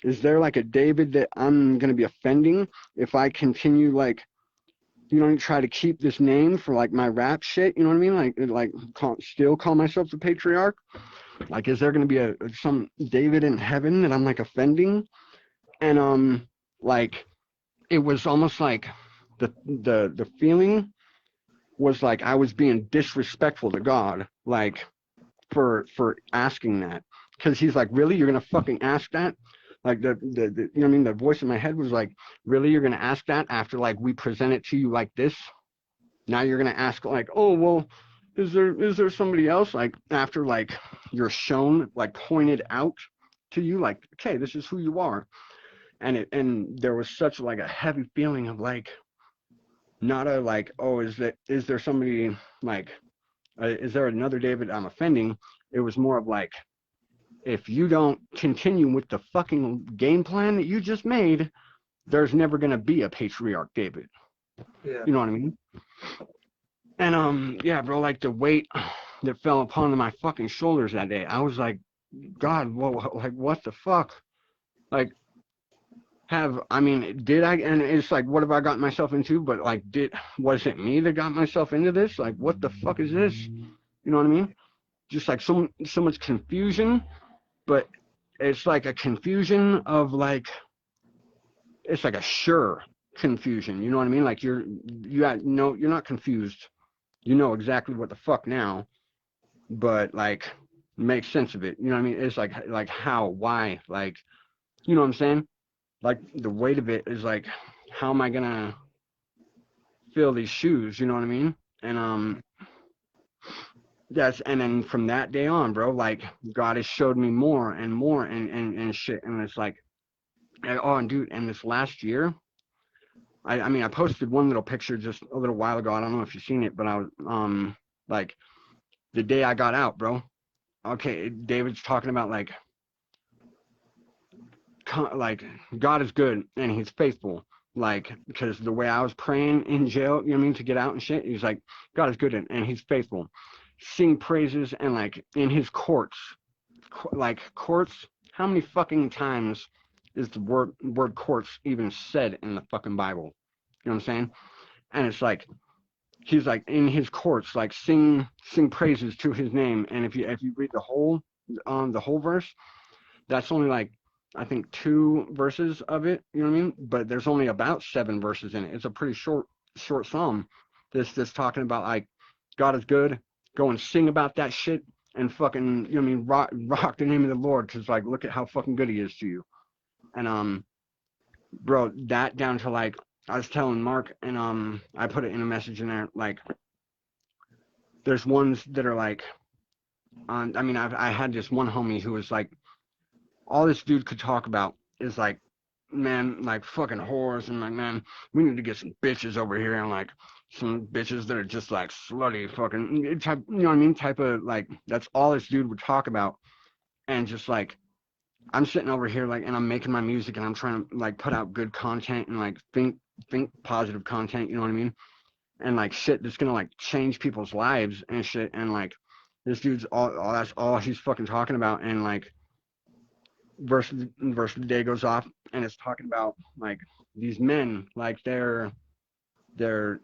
is there like a David that I'm gonna be offending if I continue like, you know, try to keep this name for like my rap shit? You know what I mean? Like still call myself the patriarch. Like, is there gonna be some David in heaven that I'm like offending? And like, it was almost like the feeling was like I was being disrespectful to God, like for asking that, because he's like, really, you're gonna fucking ask that? Like the you know what I mean? The voice in my head was like, really, you're gonna ask that after like we present it to you like this? Now you're gonna ask like, oh well, is there somebody else? Like, after like you're shown, like pointed out to you, like, okay, this is who you are. And there was such like a heavy feeling of like, not a like, oh, is there somebody like, is there another David I'm offending? It was more of like, if you don't continue with the fucking game plan that you just made, there's never gonna be a patriarch David. Yeah. You know what I mean? And yeah, bro, like the weight that fell upon my fucking shoulders that day, I was like, God, whoa, like what the fuck? Like, did I? And it's like, what have I gotten myself into? But like, was it me that got myself into this? Like, what the fuck is this? You know what I mean? Just like so much confusion, but it's like a confusion of like, it's like a sure confusion. You know what I mean? Like, you're not confused. You know exactly what the fuck now, but like, make sense of it. You know what I mean? It's like how, why, like, you know what I'm saying? Like, the weight of it is like, how am I gonna fill these shoes? You know what I mean? And and then from that day on, bro, like, God has showed me more and more and shit. And it's like, oh, and dude, and this last year, I mean, I posted one little picture just a little while ago. I don't know if you've seen it, but I was like, the day I got out, bro. Okay, David's talking about like God is good and he's faithful. Like, because the way I was praying in jail, you know what I mean, to get out and shit, he's like, God is good and he's faithful. Sing praises, and like in his courts, like courts, how many fucking times is the word courts even said in the fucking Bible? You know what I'm saying? And it's like, he's like, in his courts, like, sing praises to his name. And if you read the whole verse, that's only like, I think 2 verses of it, you know what I mean? But there's only about 7 verses in it. It's a pretty short psalm. This talking about like, God is good. Go and sing about that shit and fucking, you know what I mean, rock the name of the Lord, because like, look at how fucking good he is to you. And bro, that down to like, I was telling Mark, and I put it in a message in there, like, there's ones that are like, I mean, I had this one homie who was like, all this dude could talk about is like, man, like fucking whores, and like, man, we need to get some bitches over here, and like some bitches that are just like slutty fucking type, you know what I mean? Type of like, that's all this dude would talk about. And just like, I'm sitting over here like, and I'm making my music, and I'm trying to like put out good content and like think positive content, you know what I mean? And like shit that's gonna like change people's lives and shit. And like, this dude's all that's all he's fucking talking about. And like, verse of the day goes off, and it's talking about like these men, like their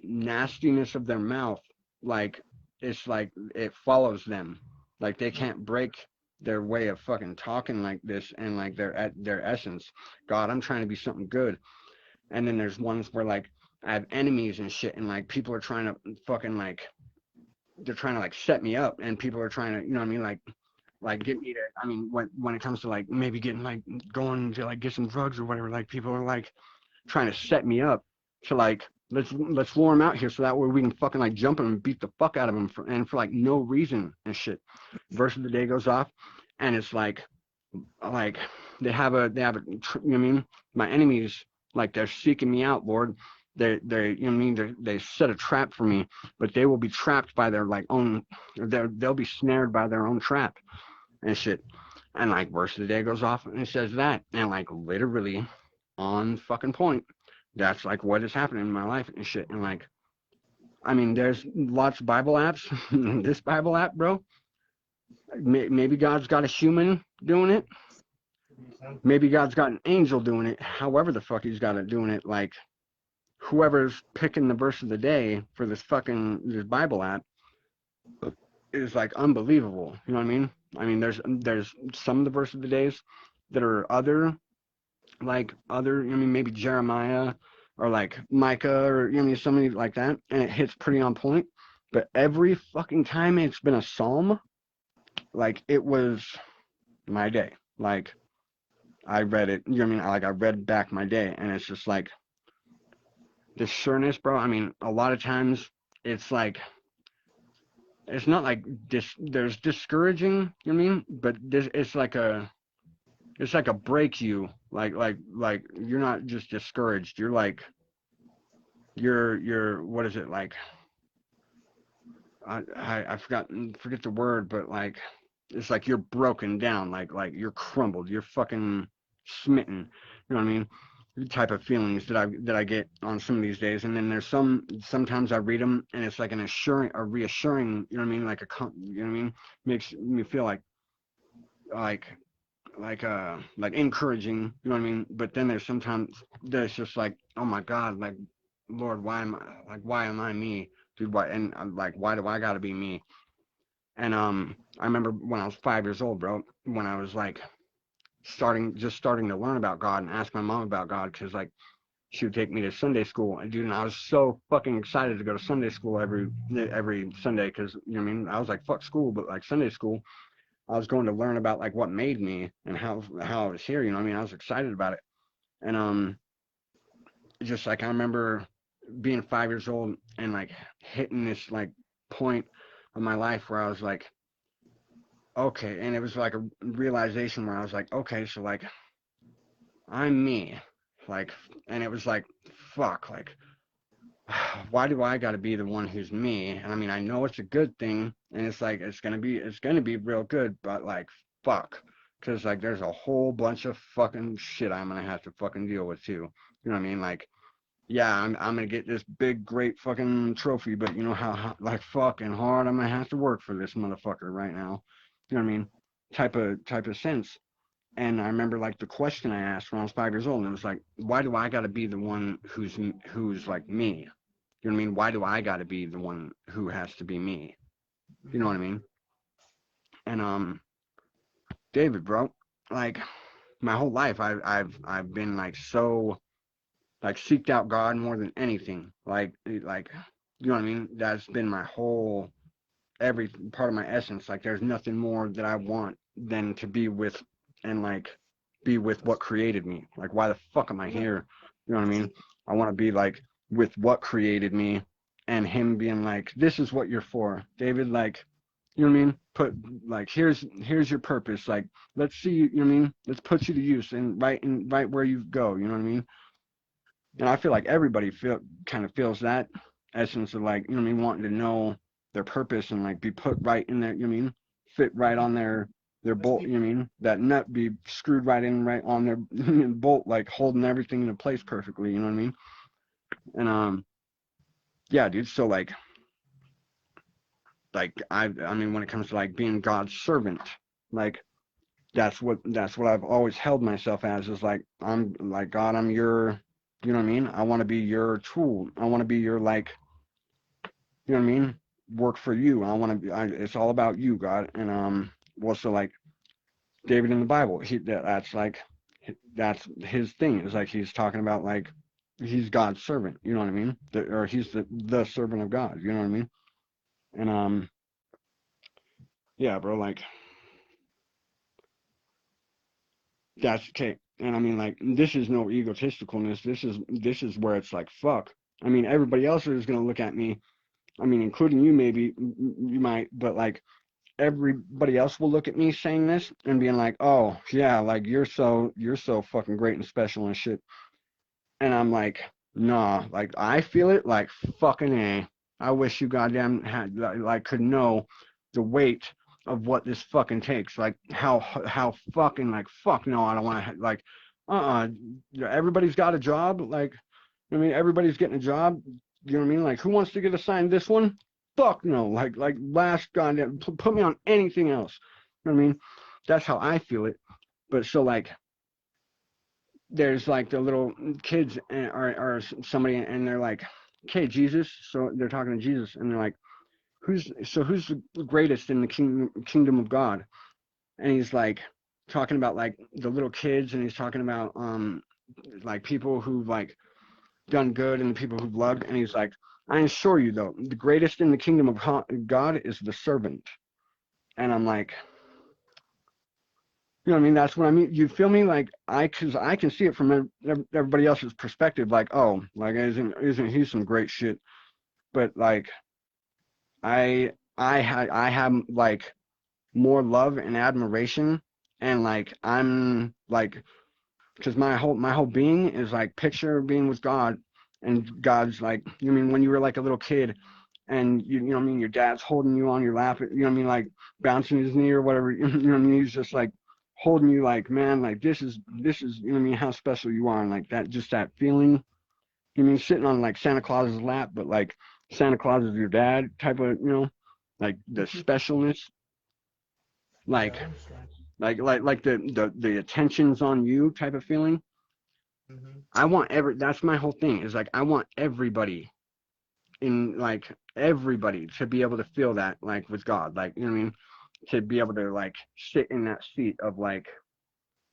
nastiness of their mouth, like it's like it follows them, like they can't break their way of fucking talking like this, and like their essence. God, I'm trying to be something good. And then there's ones where like I have enemies and shit, and like people are trying to fucking like, they're trying to like set me up, and people are trying to, you know what I mean, like get me to, I mean, when it comes to like maybe getting like going to like get some drugs or whatever, like people are like trying to set me up to like, let's lure him out here so that way we can fucking like jump him and beat the fuck out of him for like no reason and shit. Verse of the day goes off, and it's like they have a, you know what I mean, my enemies, like they're seeking me out, Lord. They you know what I mean, they set a trap for me, but they will be trapped by their like own, they'll be snared by their own trap and shit. And like verse of the day goes off, and it says that, and like literally on fucking point, that's like what is happening in my life and shit. And like, I mean, there's lots of Bible apps. This Bible app, bro, maybe God's got a human doing it, maybe God's got an angel doing it, however the fuck he's got it doing it. Like, whoever's picking the verse of the day for this Bible app is like unbelievable. You know what I mean? I mean, there's some of the verse of the days that are other, you know, I mean, maybe Jeremiah or like Micah, or you know what I mean, somebody like that, and it hits pretty on point. But every fucking time it's been a psalm, like it was my day. Like I read it, you know what I mean? Like I read back my day, and it's just like the sureness, bro. I mean, a lot of times it's like, it's not like there's discouraging, you know what I mean? But this, it's like a break you, like you're not just discouraged. You're like, you're what is it like? I forget the word, but like it's like you're broken down, like you're crumbled, you're fucking smitten. You know what I mean? The type of feelings that I get on some of these days. And then there's sometimes I read them, and it's like an assuring, a reassuring. You know what I mean? Like you know what I mean? Makes me feel like like encouraging. You know what I mean? But then there's sometimes there's just like, oh my God, like Lord, why am I me, dude? Why, and I'm like, why do I gotta be me? And I remember when I was 5 years old, bro, when I was like starting to learn about God and ask my mom about God, because like she would take me to Sunday school, and dude, and I was so fucking excited to go to Sunday school every Sunday, because you know what I mean, I was like, fuck school, but like Sunday school, I was going to learn about like what made me and how I was here, you know what I mean? I was excited about it. And just like I remember being 5 years old and like hitting this like point of my life where I was like, okay, and it was like a realization where I was like, okay, so like I'm me, like, and it was like, fuck, like, why do I got to be the one who's me? And I mean, I know it's a good thing, and it's like it's gonna be real good, but like, fuck, because like there's a whole bunch of fucking shit I'm gonna have to fucking deal with too. You know what I mean? Like, yeah, I'm gonna get this big great fucking trophy, but you know how like fucking hard I'm gonna have to work for this motherfucker right now. You know what I mean? Type of sense. And I remember like the question I asked when I was 5 years old, and it was like, why do I got to be the one who's like me? You know what I mean? Why do I got to be the one who has to be me? You know what I mean? And David, bro, like my whole life, I've been like so like seeked out God more than anything. Like you know what I mean? That's been my whole, every part of my essence. Like there's nothing more that I want than to be with, and like be with what created me. Like why the fuck am I here? You know what I mean? I want to be like with what created me, and him being like, this is what you're for, David. Like You know what I mean? Put like here's your purpose. Like let's see, you know what I mean? Let's put you to use and right where you go. You know what I mean? And I Yeah. feel like everybody kind of feels that essence of like, you know what I mean, wanting to know their purpose and like be put right in there, you know what I mean? Fit right on their Most bolt, you people. know what I mean? That nut be screwed right in right on their bolt, like holding everything into place perfectly, you know what I mean? And yeah, dude, so like I mean when it comes to like being God's servant, like that's what I've always held myself as is like I'm like God, I'm your, you know what I mean? I want to be your tool. I want to be your like, you know what I mean? Work for you. I want to be. It's all about you, God. And well, so like David in the Bible, that's like that's his thing. Is like he's talking about like he's God's servant. You know what I mean? Or he's the servant of God. You know what I mean? And yeah, bro. Like that's okay. And I mean, like this is no egotisticalness. This is where it's like fuck. I mean, everybody else is gonna look at me. I mean, including you, maybe you might, but like everybody else will look at me saying this and being like, "Oh, yeah, like you're so fucking great and special and shit." And I'm like, "Nah, like I feel it like fucking A. I wish you goddamn had like could know the weight of what this fucking takes. Like how fucking like fuck no, I don't want to like uh-uh, everybody's got a job like I mean, everybody's getting a job. You know what I mean? Like, who wants to get assigned this one? Fuck no. Like last goddamn, put me on anything else. You know what I mean? That's how I feel it. But so like, there's like the little kids or somebody, and they're like, "Okay, Jesus." So they're talking to Jesus, and they're like, "Who's the greatest in the kingdom of God?" And he's like talking about like the little kids, and he's talking about like people who like done good and the people who've loved. And he's like, I assure you, though, the greatest in the kingdom of God is the servant. And I'm like, you know what I mean? That's what I mean. You feel me? Like cause I can see it from everybody else's perspective. Like, oh, like isn't he some great shit? But like, I have like more love and admiration, and like I'm like, because my whole being is like picture being with God, and God's like, you know what I mean, when you were like a little kid and you know what I mean, your dad's holding you on your lap, you know what I mean, like bouncing his knee or whatever, you know what I mean, he's just like holding you like, man, like this is, you know what I mean, how special you are, and like that, just that feeling, you know what I mean, sitting on like Santa Claus's lap, but like Santa Claus is your dad type of, you know, like the specialness, Yeah, like I understand. the attention's on you type of feeling. Hmm. That's my whole thing is like I want everybody in like everybody to be able to feel that like with God, like you know what I mean, to be able to like sit in that seat of like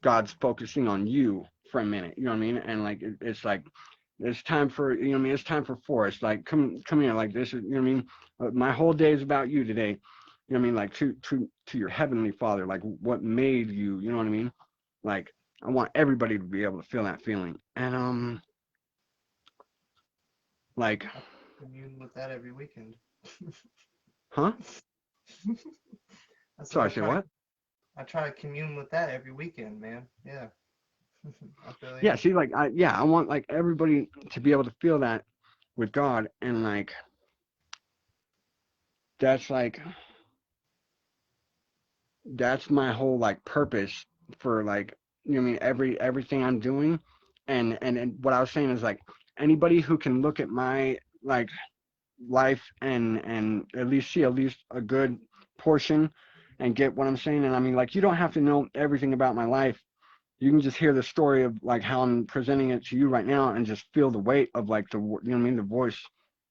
God's focusing on you for a minute, you know what I mean, and like it's like it's time for, you know what I mean, it's time for Forrest, like come here, like this is, you know what I mean, my whole day is about you today, you know what I mean, like to your heavenly Father, like what made you, you know what I mean, like I want everybody to be able to feel that feeling, and like, I commune with that every weekend. huh? I said Sorry, say what? I try to commune with that every weekend, man. Yeah. I feel Yeah, you. see, like, I want like everybody to be able to feel that with God, and like that's like that's my whole like purpose for like, you know what I mean, everything I'm doing, and what I was saying is like anybody who can look at my like life and at least see at least a good portion and get what I'm saying, and I mean like you don't have to know everything about my life. You can just hear the story of like how I'm presenting it to you right now and just feel the weight of like the, you know what I mean, the voice,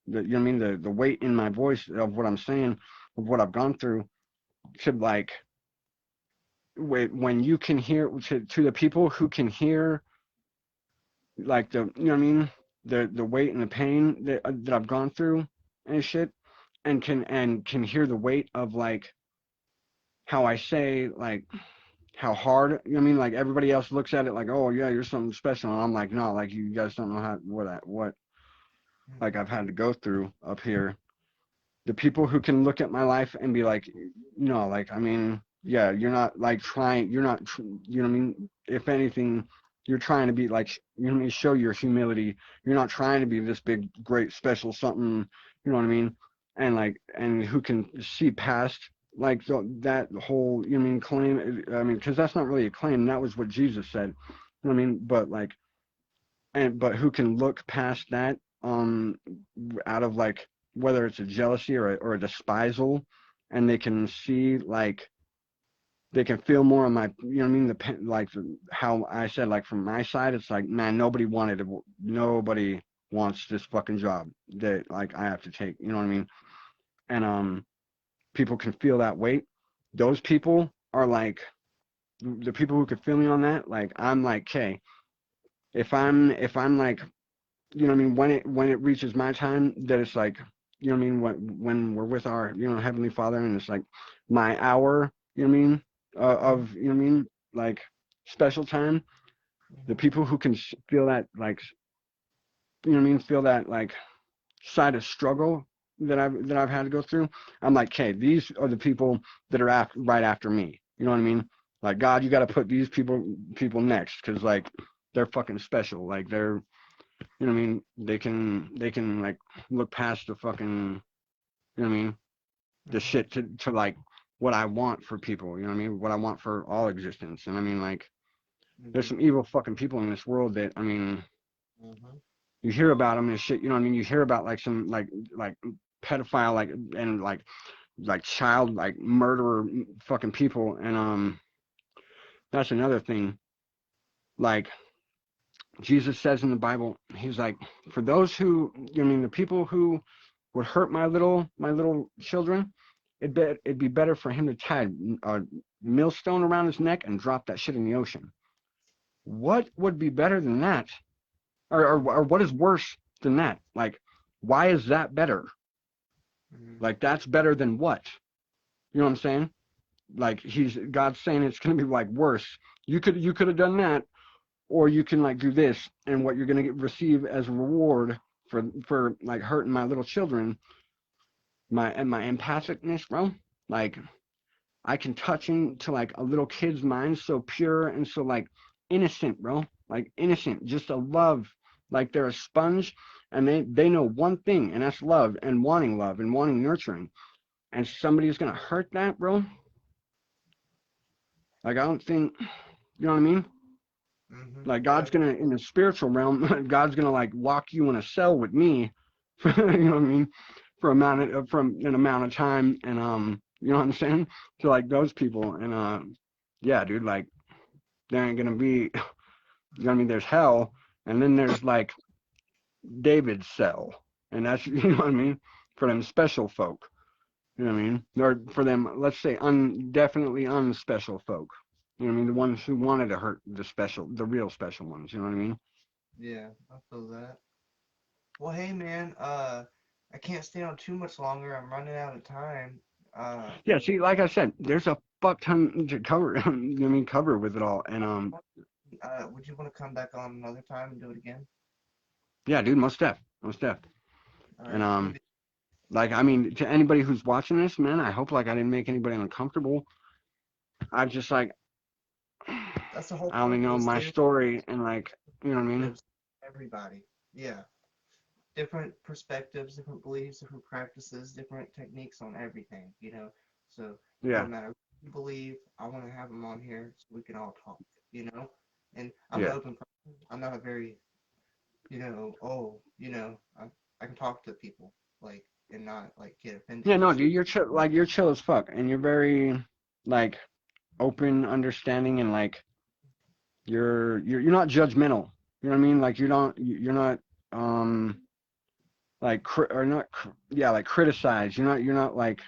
you know what I mean, the weight in my voice of what I'm saying, of what I've gone through, to like when you can hear, to the people who can hear like the, you know what I mean, the weight and the pain that I've gone through and shit, and can hear the weight of like how I say like how hard, you know what I mean, like everybody else looks at it like, oh yeah, you're something special, and I'm like, no, like you guys don't know how what like I've had to go through up here, the people who can look at my life and be like, no, like, I mean, yeah, you're not like trying, you're not, you know what I mean? If anything, you're trying to be like, you know what I mean? Show your humility. You're not trying to be this big, great, special something, you know what I mean? And like, and who can see past like that whole, you know what I mean, claim, I mean, because that's not really a claim. That was what Jesus said, you know what I mean? But like, but who can look past that out of like whether it's a jealousy or a despisal, and they can see like they can feel more on my, you know what I mean, like how I said, like from my side it's like, man, nobody wants this fucking job that like I have to take, you know what I mean? And people can feel that weight. Those people are like the people who could feel me on that. Like I'm like, okay, if I'm like, you know what I mean, when it reaches my time, that it's like, you know what I mean, when we're with our, you know, Heavenly Father, and it's like my hour, you know what I mean, of, you know what I mean, like special time, the people who can feel that, like, you know what I mean, feel that like side of struggle that I've had to go through, I'm like, okay, these are the people that are right after me, you know what I mean? Like, God, you got to put these people next, because like they're fucking special, like they're, you know what I mean? They can like look past the fucking, you know what I mean? The shit to like what I want for people, you know what I mean? What I want for all existence. And I mean, like, there's some evil fucking people in this world that, I mean, you hear about them and shit, you know what I mean? You hear about like some like pedophile like and like child like murderer fucking people, and that's another thing. Like Jesus says in the Bible, he's like, for those who, you know what I mean, the people who would hurt my little children, it'd be better for him to tie a millstone around his neck and drop that shit in the ocean. What would be better than that? Or what is worse than that? Like, why is that better? Like, that's better than what? You know what I'm saying? Like, God's saying it's gonna be like worse. You could have done that, or you can like do this, and what you're gonna receive as a reward for like hurting my little children, my empathicness, bro. Like, I can touch into like a little kid's mind, so pure and so like innocent, bro. Like innocent, just a love. Like they're a sponge, and they know one thing, and that's love and wanting nurturing. And somebody's gonna hurt that, bro. Like I don't think, you know what I mean? Like Yeah. God's gonna, in the spiritual realm, God's gonna like lock you in a cell with me, you know what I mean, from an amount of time, and you know what I'm saying? So like those people, and yeah, dude, like there ain't gonna be, you know what I mean? There's hell, and then there's like David's cell, and that's you know what I mean, for them special folk, you know what I mean, or for them, let's say definitely unspecial folk. You know what I mean? The ones who wanted to hurt the real special ones. You know what I mean? Yeah, I feel that. Well, hey man, I can't stay on too much longer. I'm running out of time. Uh, Yeah. See, like I said, there's a fuck ton to cover. You know what I mean? Cover with it all. And would you want to come back on another time and do it again? yeah, dude, most def. All And right, maybe like I mean, to anybody who's watching this, man, I hope like I didn't make anybody uncomfortable. I just like that's the whole I only point of know this, my dude. story, and like, you know what I mean? Perspectives, everybody. Yeah, different perspectives, different beliefs, different practices, different techniques on everything. So no Yeah, matter what you believe, I want to have them on here so we can all talk. You know, and I'm an yeah. open person. I'm not a very I can talk to people like and not like get offended Yeah, and no, shit. dude, you're chill as fuck, and you're very like open, understanding, and like you're not judgmental. You know what I mean? Like you're not um like or not yeah, like criticize. You're not like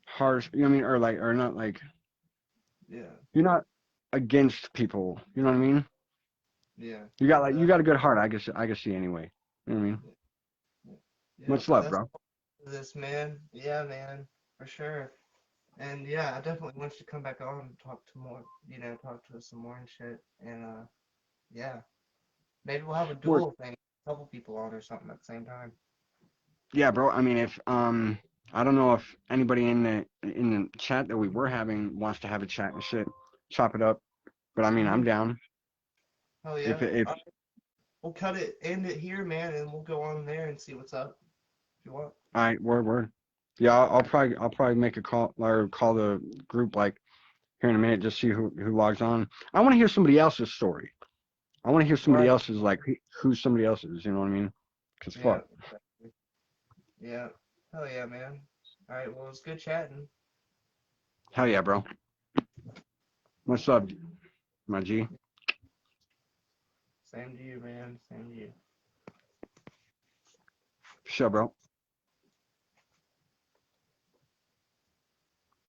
harsh. You know what I mean? Or like or not like Yeah, you're not against people. You know what I mean? yeah. You That, got a good heart. I can see anyway. You know what I mean? yeah, yeah. Much love, That's bro. this man. Yeah, man, for sure. And yeah, I definitely want you to come back on and talk to more. Talk to us some more and shit. And yeah, maybe we'll have a Work. dual thing, a couple people on or something at the same time. Yeah, bro. I mean, I don't know if anybody in the chat that we were having wants to have a chat and shit, chop it up. But I mean, I'm down. Hell If yeah. if We'll end it here, man, and we'll go on there and see what's up if you want. all right, word. Yeah, I'll probably make a call or call the group like here in a minute, just see who logs on. I want to hear somebody else's story. I want to hear somebody Right. else's like who somebody else is. You know what I mean? Cause Yeah. fuck. Yeah. Hell yeah, man. All right. Well, it's good chatting. Hell yeah, bro. What's up, my G? Same to you, man. Same to you. Sure, bro.